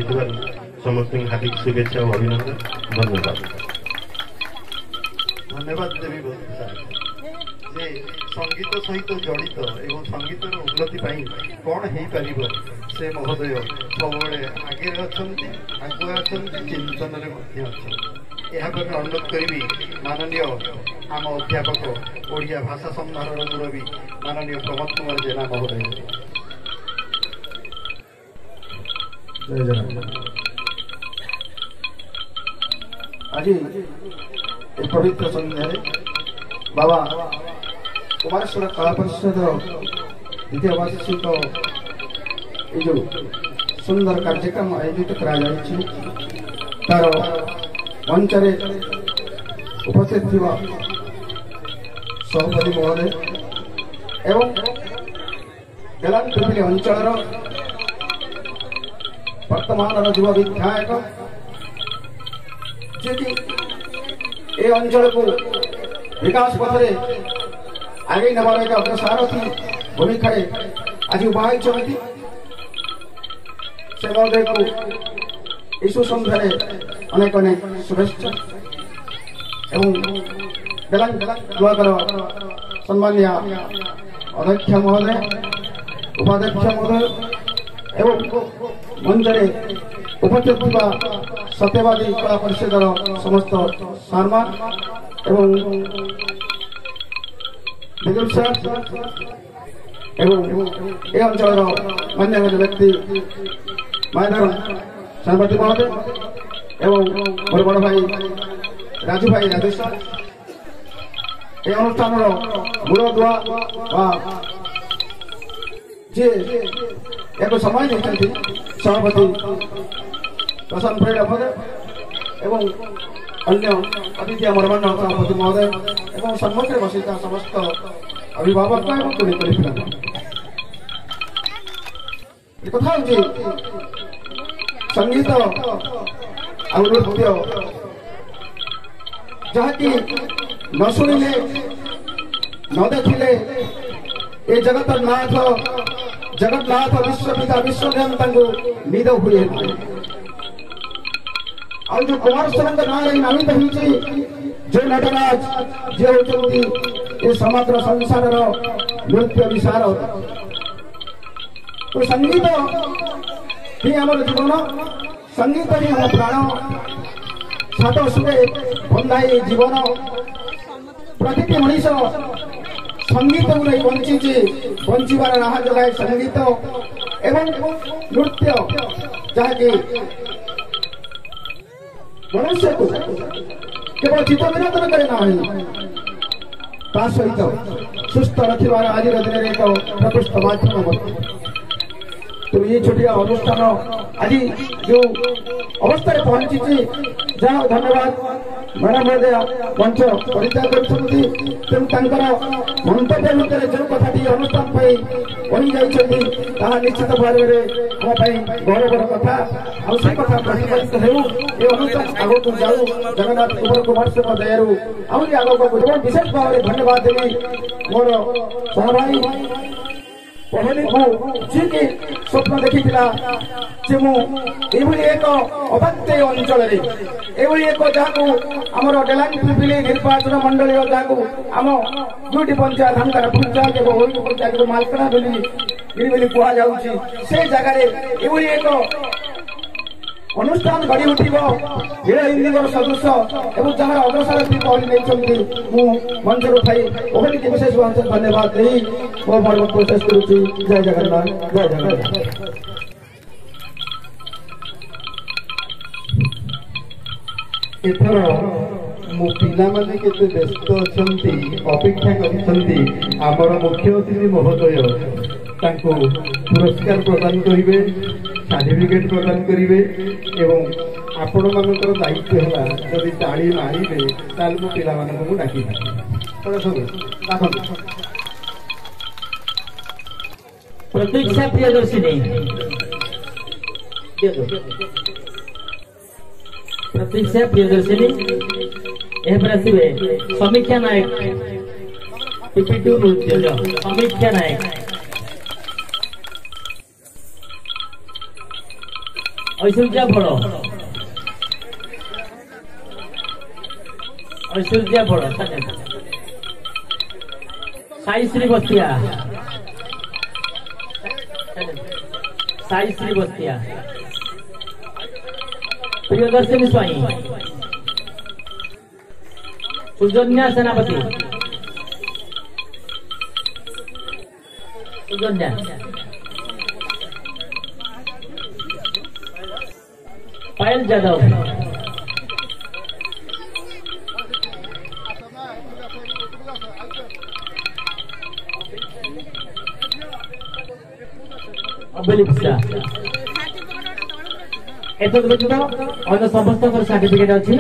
समस्त हार्दिक शुभेच्छा और अभिनंदन। धन्यवाद। धन्यवाद देवी। संगीत सहित जड़ित एवं संगीतर उन्नति कौन हो पार से महोदय सब आगे आगुआ चिंतन यह अनुरोध करी माननीय आम अध्यापक ओडिया भाषा संभार मुरबी माननीय प्रमोद कुमार जेना महोदय। जय जगन्नाथ। आज पवित्र संध्यारे बाबा कुमारेश्वर कला परिषद द्वितीय वार्षिक जो सुंदर कार्यक्रम आयोजित तार मंचरे उपस्थित थिबा सभापति महोदय एवं डेलान पिपिली अंचल वर्तमान युवा विधायक जी ए अंचल को विकास पथरे आगे नबार एक अग्रसारथी भूमिका आज उबाई से महोदय को यीशु संघरे अनेक अनेक शुभेच्छा एवं ब्लॉकर सम्मानीय अध्यक्ष महोदय उपाध्यक्ष महोदय एवं मंचरे उपस्थित थिबा सत्यवादी कला परिषद समस्त सारमा एवं विदुर सर एवं ए अंचल मान्यगण्य व्यक्ति मायधर सभापति महोदय एवं मोर बड़ भाई राजू सर ए अनुष्ठान मूलदुआ जी एक समय देते सभापति प्रशांत परिड़ा महोदय एवं अन्य अतिथि आम माननीय सभापति महोदय एवं सम्मुखें बसिता समस्त अभिभावक एवं कुड़ी कुड़ी पिला कथा हूँ संगीत आ नृत्य जहाँकि न शुणिले न देखिले ए जगन्नाथ विश्वपिता विश्वनियंता निद हुए और जो कुमारेश्वर ना नामित होती जो नटराज जे होती समग्र संसार नृत्य विशारद तो संगीत ही आम जीवन संगीत ही आम प्राण सात सुरे बंधाई जीवन प्रति मनीष संगीत को नहीं बंची बंचार राह जगाए संगीत एवं नृत्य जहाँकि मनुष्य को केवल चित्त विनोदन करे ना सहित सुस्थ रखार आज दिन एक प्रकृष्ट माध्यम तो ये छोटिया अनुष्ठान आज जो अवस्था पहुंची जहाँ धन्यवाद मैडम महोदय मंच परित्याग कर मंतव्य भितर जो कथाटी अनुष्ठान कही जाता निश्चित भाव में आम गौरवर कथा आ कथा प्रतिफलित हो अनुष्ठान आग को जाऊ जगन्नाथ कुमार से दयारू आहरी आगे विशेष भाव में धन्यवाद देवी मोर सहभागी पहली को जी की स्वप्न देखी एक अबाध्य अंचल एक जहाँ आमर डेलांग पिपिली निर्वाचन मंडल जहाँ आम दुईटी पंचायत धामकारा पंचायत और पंचायत मालकड़ा बोली कहुच्छी से जगार एक अनुष्ठान गढ़ी उठब हीरा इंदिवर सदृश और जहाँ अग्रसारथी पहली नहीं मंच उठाई ओहली की विशेष भाव से धन्यवाद दे मो पर्व को शेष करुच्ची। जय जगन्नाथ जय जगन्नाथ। एथर मो पिला माने केते व्यस्त अछंती अपेक्षा करछंती आमर मुख्य अतिथि महोदय तांको पुरस्कार प्रदान करिवे सर्टिफिकेट प्रदान करिवे एवं आपण मानकर दायित्व है जदि ताली मारिबे ताल मो पिला मानक को डाकी प्रतीक्षा प्रियदर्शिनी प्रतीक्षा प्रियदर्शिनी आसवे समीक्षा नायक पीपीटू नृत्य समीक्षा नायक ऐश्वर्या फल ऐश्वर्या फल साईश्री बस्तिया साईश्री बस्तिया प्रियदर्शिनी स्वाई सुजन्या सेनापति सुजन्या पायल जादव अबलिप्सा एतद व्यतीत अन्य समस्त सर्टिफिकेट अच्छी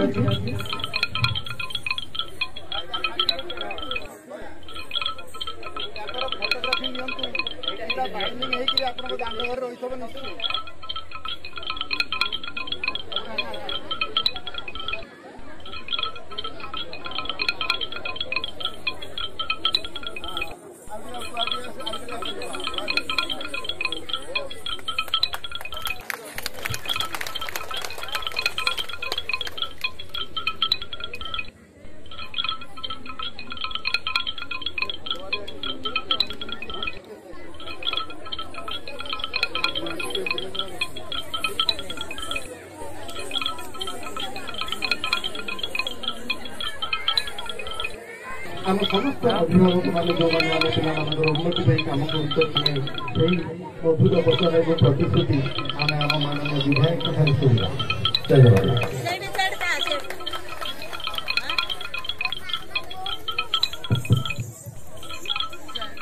आम समस्त अभिभावक मैंने जो मैंने आम पिलाମାନଙ୍କର उन्नति ପାଇଁ କାମ କରୁଛନ୍ତି ସେହି ମଧୁର ବଚନ ଏବଂ ପ୍ରତିଶ୍ରୁତି ଆମେ ଆମ ମାନନୀୟ ବିଧାୟକ ଠାରୁ ଶୁଣିବା। ଜୟ ଜଗନ୍ନାଥ।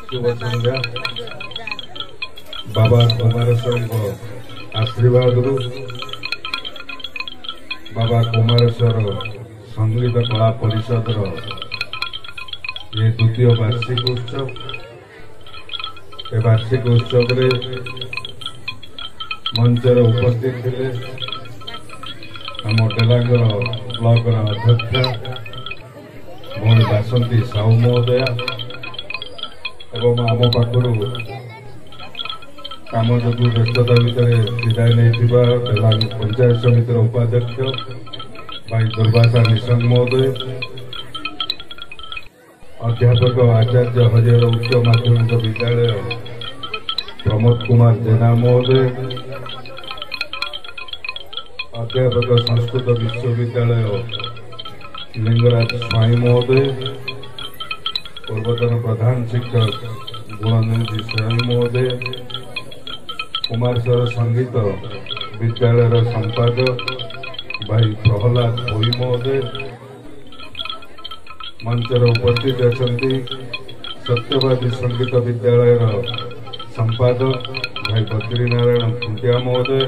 शुभ संध्या बाबा कुमारेश्वर आशीर्वाद बाबा कुमारेश्वर संगीत कला परिषद ये द्वितीय वार्षिक उत्सव ए वार्षिक उत्सव रे मंचर उपस्थित थे आम डेलांगर ब्लॉक अध्यक्षा भौणी बासंती साहू महोदया एवं आम पाखु काम जो व्यस्तता भितर विदाय नहीं पंचायत समितिर उपाध्यक्ष भाई दुर्वासा निशंक महोदय अध्यापक आचार्य हरिहर उच्च माध्यमिक विद्यालय प्रमोद कुमार जेना महोदय अध्यापक संस्कृत विश्वविद्यालय लिंगराज स्वाई महोदय पूर्वतन प्रधान शिक्षक गुणनिधि स्वाई महोदय कुमारेश्वर संगीत विद्यालय संपादक भाई प्रहलाद भोई महोदय मंचर उपस्थित अच्छा सत्यवादी संगीत विद्यालय संपादक भाई बद्रीनारायण खुंटिया महोदय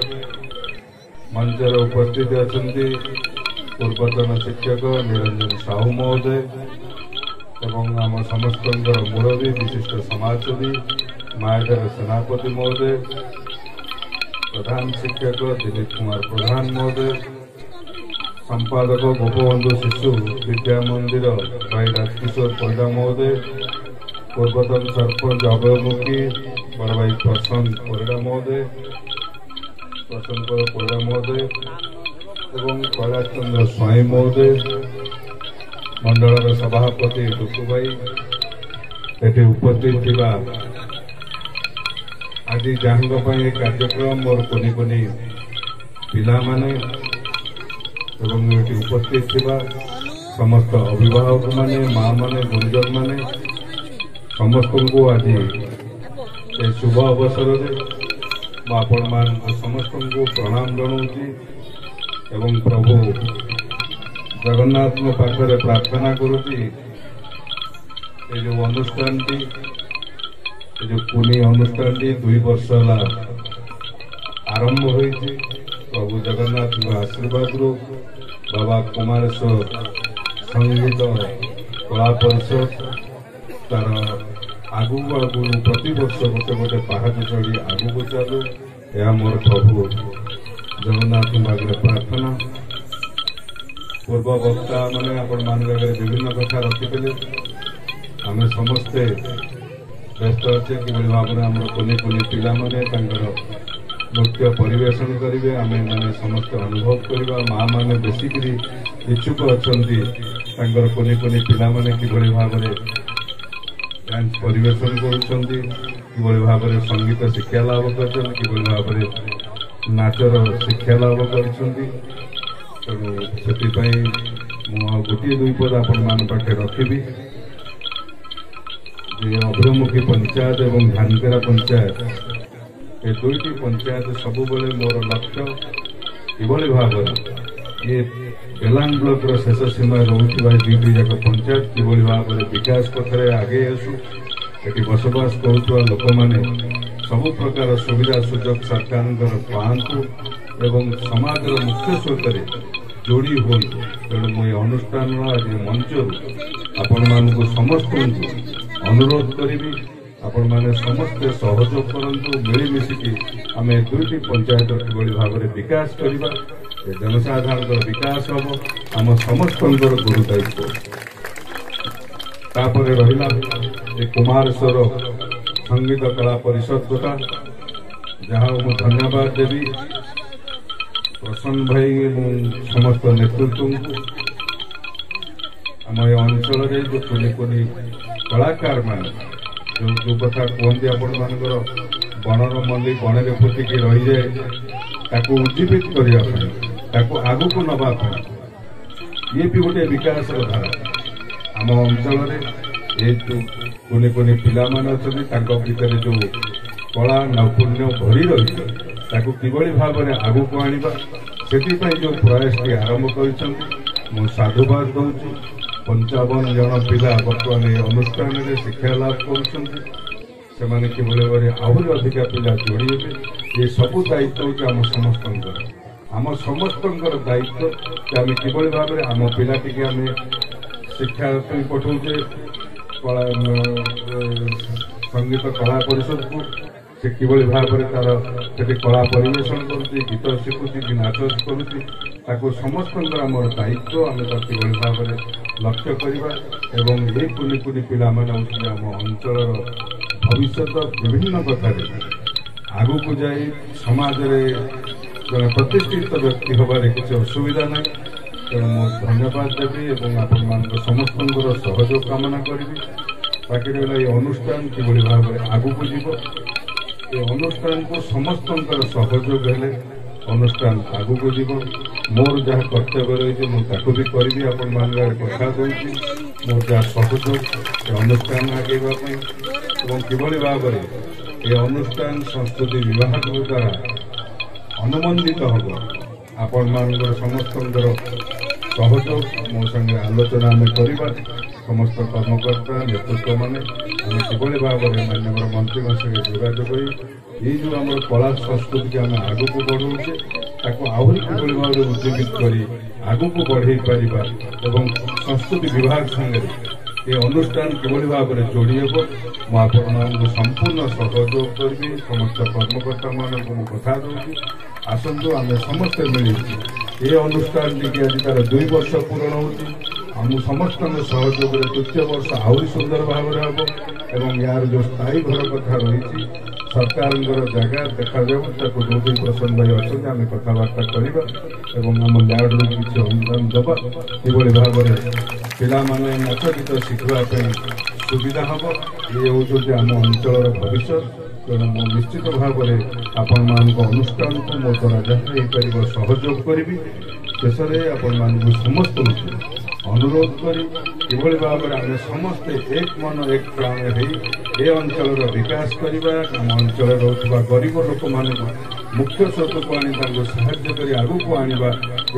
मंचर उपस्थित अच्छा पूर्वतन शिक्षक निरंजन साहू महोदय एवं आम समस्त मुरबी विशिष्ट समाजसेवी मायाधर सेनापति महोदय प्रधान शिक्षक दिलीप कुमार प्रधान महोदय संपादक गोपबंधु शिशु विद्या मंदिर भाई राजकिशोर परिडा महोदय पूर्वतन सरपंच अभयमुखी बड़ भाई प्रशांत परिडा महोदय परिडा महोदय एवं कैलाश चंद्र स्वाई महोदय मंडल सभापति दुकु भाई ये उपस्थित थिबा आज जहाँ कार्यक्रम मोर कोनी कोनी पिला माने एवं ये उपस्थित थिबा समस्त अभिभावक माने माँ माने गुरुजन माने समस्त को आज ये शुभ अवसर आपण मान समस्त को प्रणाम जनाऊँगी एवं प्रभु जगन्नाथ पाखे प्रार्थना करुच्ची जो अनुष्ठान जो पुनी अनुष्ठान 2 वर्ष है आरंभ हो प्रभु जगन्नाथ आशीर्वाद बाबा कुमारेश्वर संगीत कला परिषद तार आगू आगू प्रति वर्ष गोटे गोटे पहाड़ चढ़ी आगू चलू यह मोर प्रभु जगन्नाथ पाखे प्रार्थना पूर्व वक्ता मैंने आपण विभिन्न कथा रखिले आम समस्ते व्यस्त अच्छे कि भाव में आम कुनी कुनी पिला नृत्य परिवेशन करेंगे आम मैंने समस्त अनुभव करवा माँ मैंने बेसिकली इच्छुक अच्छा कुनी कुनी पिला कि भाव में ଡ୍ୟାନ୍ସ ପରିବେଷଣ କରୁଛନ୍ତି, କିଭଳି ଭାବରେ ସଙ୍ଗୀତ ଶିକ୍ଷା ଲାଭ କରିଛନ୍ତି, କିଭଳି ଭାବରେ ନାଚର ଶିକ୍ଷା ଲାଭ କରିଛନ୍ତି। ତେଣୁ ସେଥିପାଇଁ ମୁଁ ଆଉ ଗୋଟିଏ ଦୁଇ ପଦ ଆପଣମାନଙ୍କ ପାଖରେ ରଖିବି ଯେ ଅଭ୍ରମୁଖୀ ପଞ୍ଚାୟତ ଏବଂ ଧାନକେରା ପଞ୍ଚାୟତ ଏ ଦୁଇଟି ପଞ୍ଚାୟତ ସବୁବେଳେ ମୋର ଲକ୍ଷ୍ୟ କିଭଳି ଭାବରେ ଏ ବେଲାଙ୍ଗ ବ୍ଲକର ଶେଷ ସୀମାରେ ରହୁଥିବା ଏ ଦୁଇଟି ଯାକ ପଞ୍ଚାୟତ କିଭଳି ଭାବରେ ବିକାଶ ପଥରେ ଆଗେଇ ଆସୁ, ଏଠି ବସବାସ କରୁଥିବା ଲୋକମାନେ ସବୁ ପ୍ରକାର ସୁବିଧା ସୁଯୋଗ ସରକାରଙ୍କର ପାଆନ୍ତୁ ଏବଂ ସମାଜର ମୁଖ୍ୟ ସ୍ରୋତରେ ଯୋଡ଼ି ହୁଅନ୍ତୁ। ତେଣୁ ମୁଁ ଏ ଅନୁଷ୍ଠାନର ଆଜି ମଞ୍ଚରୁ ଆପଣମାନଙ୍କୁ ସମସ୍ତଙ୍କୁ ଅନୁରୋଧ କରିବି, ଆପଣମାନେ ସମସ୍ତେ ସହଯୋଗ କରନ୍ତୁ, ମିଳିମିଶିକି ଆମେ ଦୁଇଟି ପଞ୍ଚାୟତ କିଭଳି ଭାବରେ ବିକାଶ କରିବା, ଏ ଜନସାଧାରଣଙ୍କର ବିକାଶ ହେବ ଆମ ସମସ୍ତଙ୍କର ଗୁରୁ ଦାୟିତ୍ୱ। ତାପରେ ରହିଲା ଏ କୁମାରେଶ୍ୱର ସଙ୍ଗୀତ କଳା ପରିଷଦ କଥା, ଯାହା ମୁଁ ଧନ୍ୟବାଦ ଦେବି ପ୍ରସନ୍ନ ଭାଇ ଏବଂ ସମସ୍ତ ନେତୃତ୍ୱଙ୍କୁ। ଆମ ଏ ଅଞ୍ଚଳରେ ଯେଉଁ କୁନି କୁନି କଳାକାରମାନେ ଯେଉଁ କଥା କୁହନ୍ତି ଆପଣମାନଙ୍କର ବଣର ମଲ୍ଲି ବଣରେ ଫୁଟିକି ରହିଯାଏ, ତାକୁ ଉଜ୍ଜୀବିତ କରିବା ପାଇଁ, ତାକୁ ଆଗକୁ ନେବା ପାଇଁ ଇଏ ବି ଗୋଟିଏ ବିକାଶର ଧାରା। ଆମ ଅଞ୍ଚଳରେ ଏ ଯେଉଁ କୁନି କୁନି ପିଲାମାନେ ଅଛନ୍ତି ତାଙ୍କ ଭିତରେ ଯେଉଁ କଳା ନୈପୁଣ୍ୟ ଭରି ରହିଛି ତାକୁ କିଭଳି ଭାବରେ ଆଗକୁ ଆଣିବା, ସେଥିପାଇଁ ଯେଉଁ ପ୍ରୟାସଟି ଆରମ୍ଭ କରିଛନ୍ତି ମୁଁ ସାଧୁବାଦ ଦେଉଛି। 55 ଜଣ ପିଲା ବର୍ତ୍ତମାନ ଏ ଅନୁଷ୍ଠାନରେ ଶିକ୍ଷା ଲାଭ କରୁଛନ୍ତି, ସେମାନେ କିଭଳି ଭାବରେ ଆହୁରି ଅଧିକା ପିଲା ଯୋଡ଼ି ହେବେ, ଏ ସବୁ ଦାୟିତ୍ୱ ହେଉଛି ଆମ ସମସ୍ତଙ୍କର। ଆମ ସମସ୍ତଙ୍କର ଦାୟିତ୍ୱ ଯେ ଆମେ କିଭଳି ଭାବରେ ଆମ ପିଲାଟିକି ଆମେ ଶିକ୍ଷା ପାଇଁ ପଠାଉଛେ କଳା ସଙ୍ଗୀତ କଳା ପରିଷଦକୁ, ସେ କିଭଳି ଭାବରେ ତାର ସେଠି କଳା ପରିବେଷଣ କରୁଛି, ଗୀତ ଶିଖୁଛି କି ନାଚ କରୁଛି, ତାକୁ ସମସ୍ତଙ୍କର ଆମର ଦାୟିତ୍ୱ। ଆମେ ତାକୁ କିଭଳି ଭାବରେ ଲକ୍ଷ୍ୟ କରିବା ଏବଂ ଏ କୁନି କୁନି ପିଲାମାନେ ହେଉଛନ୍ତି ଆମ ଅଞ୍ଚଳର ଭବିଷ୍ୟତ। ବିଭିନ୍ନ କଥାରେ ଆଗକୁ ଯାଇ ସମାଜରେ ଜଣେ ପ୍ରତିଷ୍ଠିତ ବ୍ୟକ୍ତି ହେବାରେ କିଛି ଅସୁବିଧା ନାହିଁ। ତେଣୁ ମୁଁ ଧନ୍ୟବାଦ ଦେବି ଏବଂ ଆପଣମାନଙ୍କ ସମସ୍ତଙ୍କର ସହଯୋଗ କାମନା କରିବି। ବାକି ରହିଲା ଏ ଅନୁଷ୍ଠାନ କିଭଳି ଭାବରେ ଆଗକୁ ଯିବ, ଏ ଅନୁଷ୍ଠାନକୁ ସମସ୍ତଙ୍କର ସହଯୋଗ ହେଲେ ଅନୁଷ୍ଠାନ ଆଗକୁ ଯିବ। ମୋର ଯାହା କର୍ତ୍ତବ୍ୟ ରହିଛି ମୁଁ ତାକୁ ବି କରିବି। ଆପଣମାନଙ୍କ ଆଗରେ କଥା ଦେଉଛି ମୋର ଯାହା ସହଯୋଗ ଏ ଅନୁଷ୍ଠାନ ଆଗେଇବା ପାଇଁ ଏବଂ କିଭଳି ଭାବରେ ଏ ଅନୁଷ୍ଠାନ ସଂସ୍କୃତି ବିଭାଗ ଦ୍ୱାରା ଅନୁମୋଦିତ ହେବ, ଆପଣମାନଙ୍କର ସମସ୍ତଙ୍କର ସହଯୋଗ ମୋ ସାଙ୍ଗେ ଆଲୋଚନା ଆମେ କରିବା। ସମସ୍ତ କର୍ମକର୍ତ୍ତା ନେତୃତ୍ୱମାନେ ଆମେ କିଭଳି ଭାବରେ ମାନ୍ୟବର ମନ୍ତ୍ରୀଙ୍କ ସଙ୍ଗେ ଯୋଗାଯୋଗ କରି ଏଇ ଯେଉଁ ଆମର କଳା ସଂସ୍କୃତିକି ଆମେ ଆଗକୁ ବଢ଼ାଉଛେ ତାକୁ ଆହୁରି କିଭଳି ଭାବରେ ଉଜ୍ଜୀବିତ କରି ଆଗକୁ ବଢ଼େଇ ପାରିବା ଏବଂ ସଂସ୍କୃତି ବିଭାଗ ସାଙ୍ଗରେ ଏ ଅନୁଷ୍ଠାନ କିଭଳି ଭାବରେ ଯୋଡ଼ି ହେବ, ମୁଁ ଆପଣମାନଙ୍କୁ ସମ୍ପୂର୍ଣ୍ଣ ସହଯୋଗ କରିବି। ସମସ୍ତ କର୍ମକର୍ତ୍ତାମାନଙ୍କୁ ମୁଁ କଥା ଦେଉଛି, ଆସନ୍ତୁ ଆମେ ସମସ୍ତେ ମିଳିଛି ଏ ଅନୁଷ୍ଠାନଟିକି ଆଜି ତାର 2 ବର୍ଷ ପୂରଣ ହେଉଛି। ଆମ ସମସ୍ତଙ୍କ ସହଯୋଗରେ 3ୟ ବର୍ଷ ଆହୁରି ସୁନ୍ଦର ଭାବରେ ହେବ ଏବଂ ଏହାର ଯେଉଁ ସ୍ଥାୟୀ ଘର କଥା ରହିଛି ସରକାରଙ୍କର ଜାଗା ଦେଖାଯାଉ, ତାକୁ ଯୋଉଠି ପ୍ରସନ୍ନ ଭାଇ ଅଛନ୍ତି ଆମେ କଥାବାର୍ତ୍ତା କରିବା ଏବଂ ଆମ ଲ୍ୟାଣ୍ଡରୁ କିଛି ଅନୁଦାନ ଦେବା, କିଭଳି ଭାବରେ ପିଲାମାନେ ନାଚ ଗୀତ ଶିଖିବା ପାଇଁ ସୁବିଧା ହେବ। ଇଏ ହେଉଛନ୍ତି ଆମ ଅଞ୍ଚଳର ଭବିଷ୍ୟତ। ତେଣୁ ମୁଁ ନିଶ୍ଚିତ ଭାବରେ ଆପଣମାନଙ୍କ ଅନୁଷ୍ଠାନକୁ ମୋ ଦ୍ୱାରା ଯାହା ହେଇପାରିବ ସହଯୋଗ କରିବି। ଶେଷରେ ଆପଣମାନଙ୍କୁ ସମସ୍ତଙ୍କୁ ଅନୁରୋଧ କରି କିଭଳି ଭାବରେ ଆମେ ସମସ୍ତେ ଏକ ମନ ଏକ ପ୍ରାଣ ହେଇ ଏ ଅଞ୍ଚଳର ବିକାଶ କରିବା, ଆମ ଅଞ୍ଚଳରେ ରହୁଥିବା ଗରିବ ଲୋକମାନଙ୍କୁ ମୁଖ୍ୟ ସ୍ରୋତକୁ ଆଣି ତାଙ୍କୁ ସାହାଯ୍ୟ କରି ଆଗକୁ ଆଣିବା,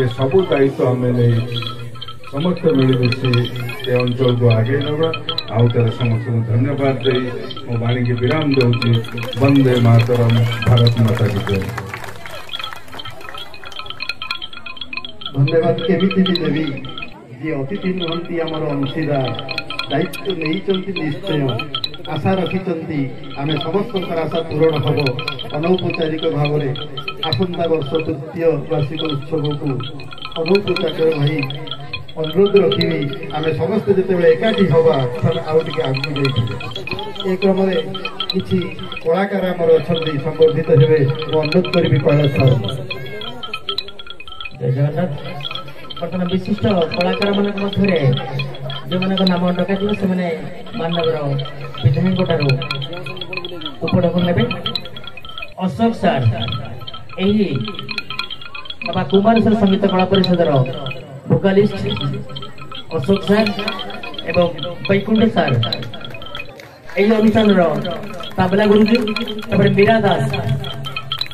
ଏ ସବୁ ଦାୟିତ୍ୱ ଆମେ ନେଇ ସମସ୍ତେ ମିଳିମିଶି ଏ ଅଞ୍ଚଳକୁ ଆଗେଇ ନେବା। ଆଉ ତାର ସମସ୍ତଙ୍କୁ ଧନ୍ୟବାଦ ଦେଇ ମୋ ବାଣୀକି ବିରାମ ଦେଉଛି। ବନ୍ଦେ ମାତରମ୍, ଭାରତ ମାତା କି ଜୟ। ଧନ୍ୟବାଦ କେମିତି ବି ଦେବି, ଯିଏ ଅତିଥି ନୁହନ୍ତି ଆମର ଅଂଶୀଦାର, ଦାୟିତ୍ୱ ନେଇଛନ୍ତି ନିଶ୍ଚୟ, ଆଶା ରଖିଛନ୍ତି ଆମେ ସମସ୍ତଙ୍କର ଆଶା ପୂରଣ ହେବ। ଅନୌପଚାରିକ ଭାବରେ ଆସନ୍ତା ବର୍ଷ 3ୟ ବାର୍ଷିକ ଉତ୍ସବକୁ ଅନୌପଚାରିକ ଭାଇ ଅନୁରୋଧ ରଖିବି, ଆମେ ସମସ୍ତେ ଯେତେବେଳେ ଏକାଠି ହେବା ତାହେଲେ ଆଉ ଟିକେ ଆଗକୁ ଯାଇଥିବେ। ଏ କ୍ରମରେ କିଛି କଳାକାର ଆମର ଅଛନ୍ତି ସମ୍ବର୍ଦ୍ଧିତ ହେବେ, ମୁଁ ଅନୁରୋଧ କରିବି କୈଳାସ ସାର୍। ଜୟ ଜଗନ୍ନାଥ। ବର୍ତ୍ତମାନ ବିଶିଷ୍ଟ କଳାକାର ମାନଙ୍କ ମଧ୍ୟରେ जो नाम डका से माननगर विधायक उपढौकन ने अशोक सार यही बाबा कुमारेश्वर संगीत कला परिषदर भोकालिस्ट अशोक सार एवं बैकुंठ सार यही अनुष्ठान तबला गुरुजी मीरा दास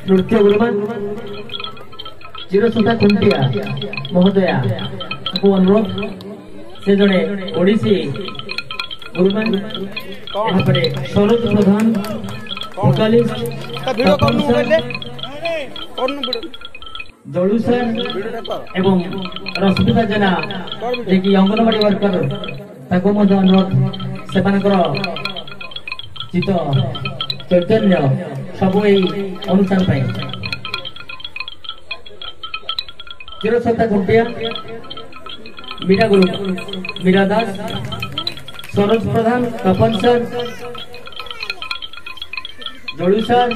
नृत्य गुरुमान चिरसुता खुंटिया महोदया को अनुरोध से जड़े ओडिसी गुरुमान सरोज प्रधान भोकालिस्ट जलू सर एवं रश्मिता जेना जे अंगनवाड़ी वर्कर अनुरोध से चित्त चैतन्य सब अनुष्ठान चिरसत्ता खुंटिया मीरा गुरु मीरा दास सरोज प्रधान तपन सर जलू सर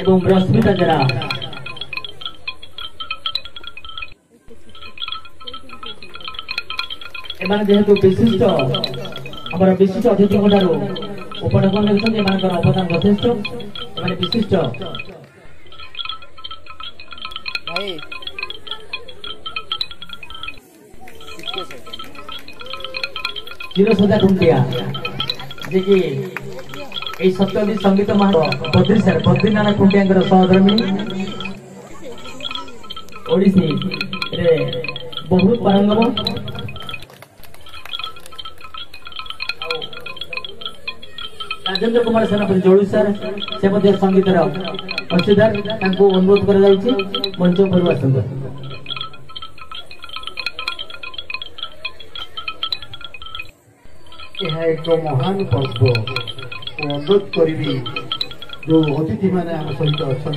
एवं रश्मिता जेना एमान जेहेतु विशिष्ट हमारा विशिष्ट अतिथि उपढौकन ने अवदान यथेष्ट विशिष्ट चिरसदा खुंटिया जे कि सप्तदी संगीत बद्री सर बद्रीनाथ खुंटिया सहधर्मी ओडिसी रे बहुत पारंगम राजेंद्र कुमार सेनापति जोड़ी सर से संगीत अंशीदार अनुरोध कर मंच पर आसंत यह एक महान पर्व अनुरोध करी जो अतिथि मैंने आम सहित अच्छा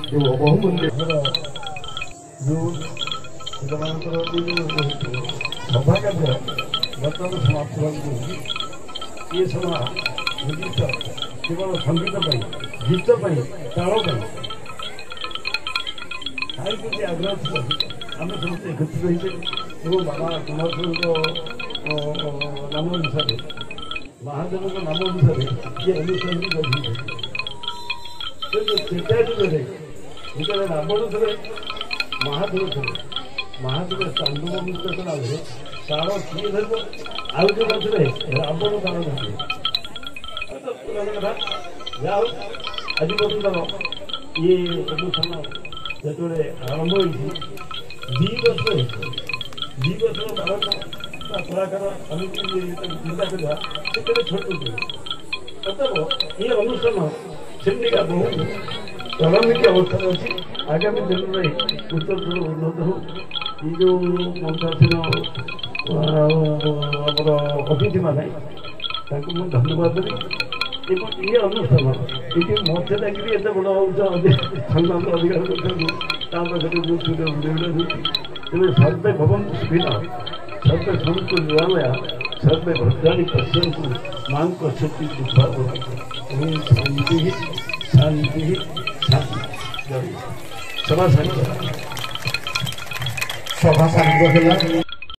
जो बहुमूल्य जो सभा कार्य बर्तमान समाप्त ये समय निर्दिष्ट केवल संगीत गीत ताल प्रति आग्रह आम समस्त एकत्रित होते बाबा कुमार नाम अनुसार महादेव नाम अनुसार ये अनुष्ठान कर रावण थे महादेव थे महादेव चांदुम नृत्य कला ताल किए धर आउ जो थे रावण ताल थे कथा आज पर्यटन ये अनुष्ठान जो आरंभ हो 2 वर्ष बालक कलाकार आम चिंता करवा छोट मतलब ये अनुष्ठान सेमका बहुत प्रारंभिक अवस्था अच्छी आगामी दिन में उत्तर उन्नत हो ये जो मंत्रासीन आमर अतिथि मैंने धन्यवाद देवी एवं ये अनुष्ठान ये मत लगे एत बड़ सम्मान अधिकार तेज सर्वे भवन्तु सुखिनः सर्वे सन्तु निरामया सर्वे भद्राणि पश्यन्तु मां कश्चित् दुःखं शांति शांति शांति सभा शांति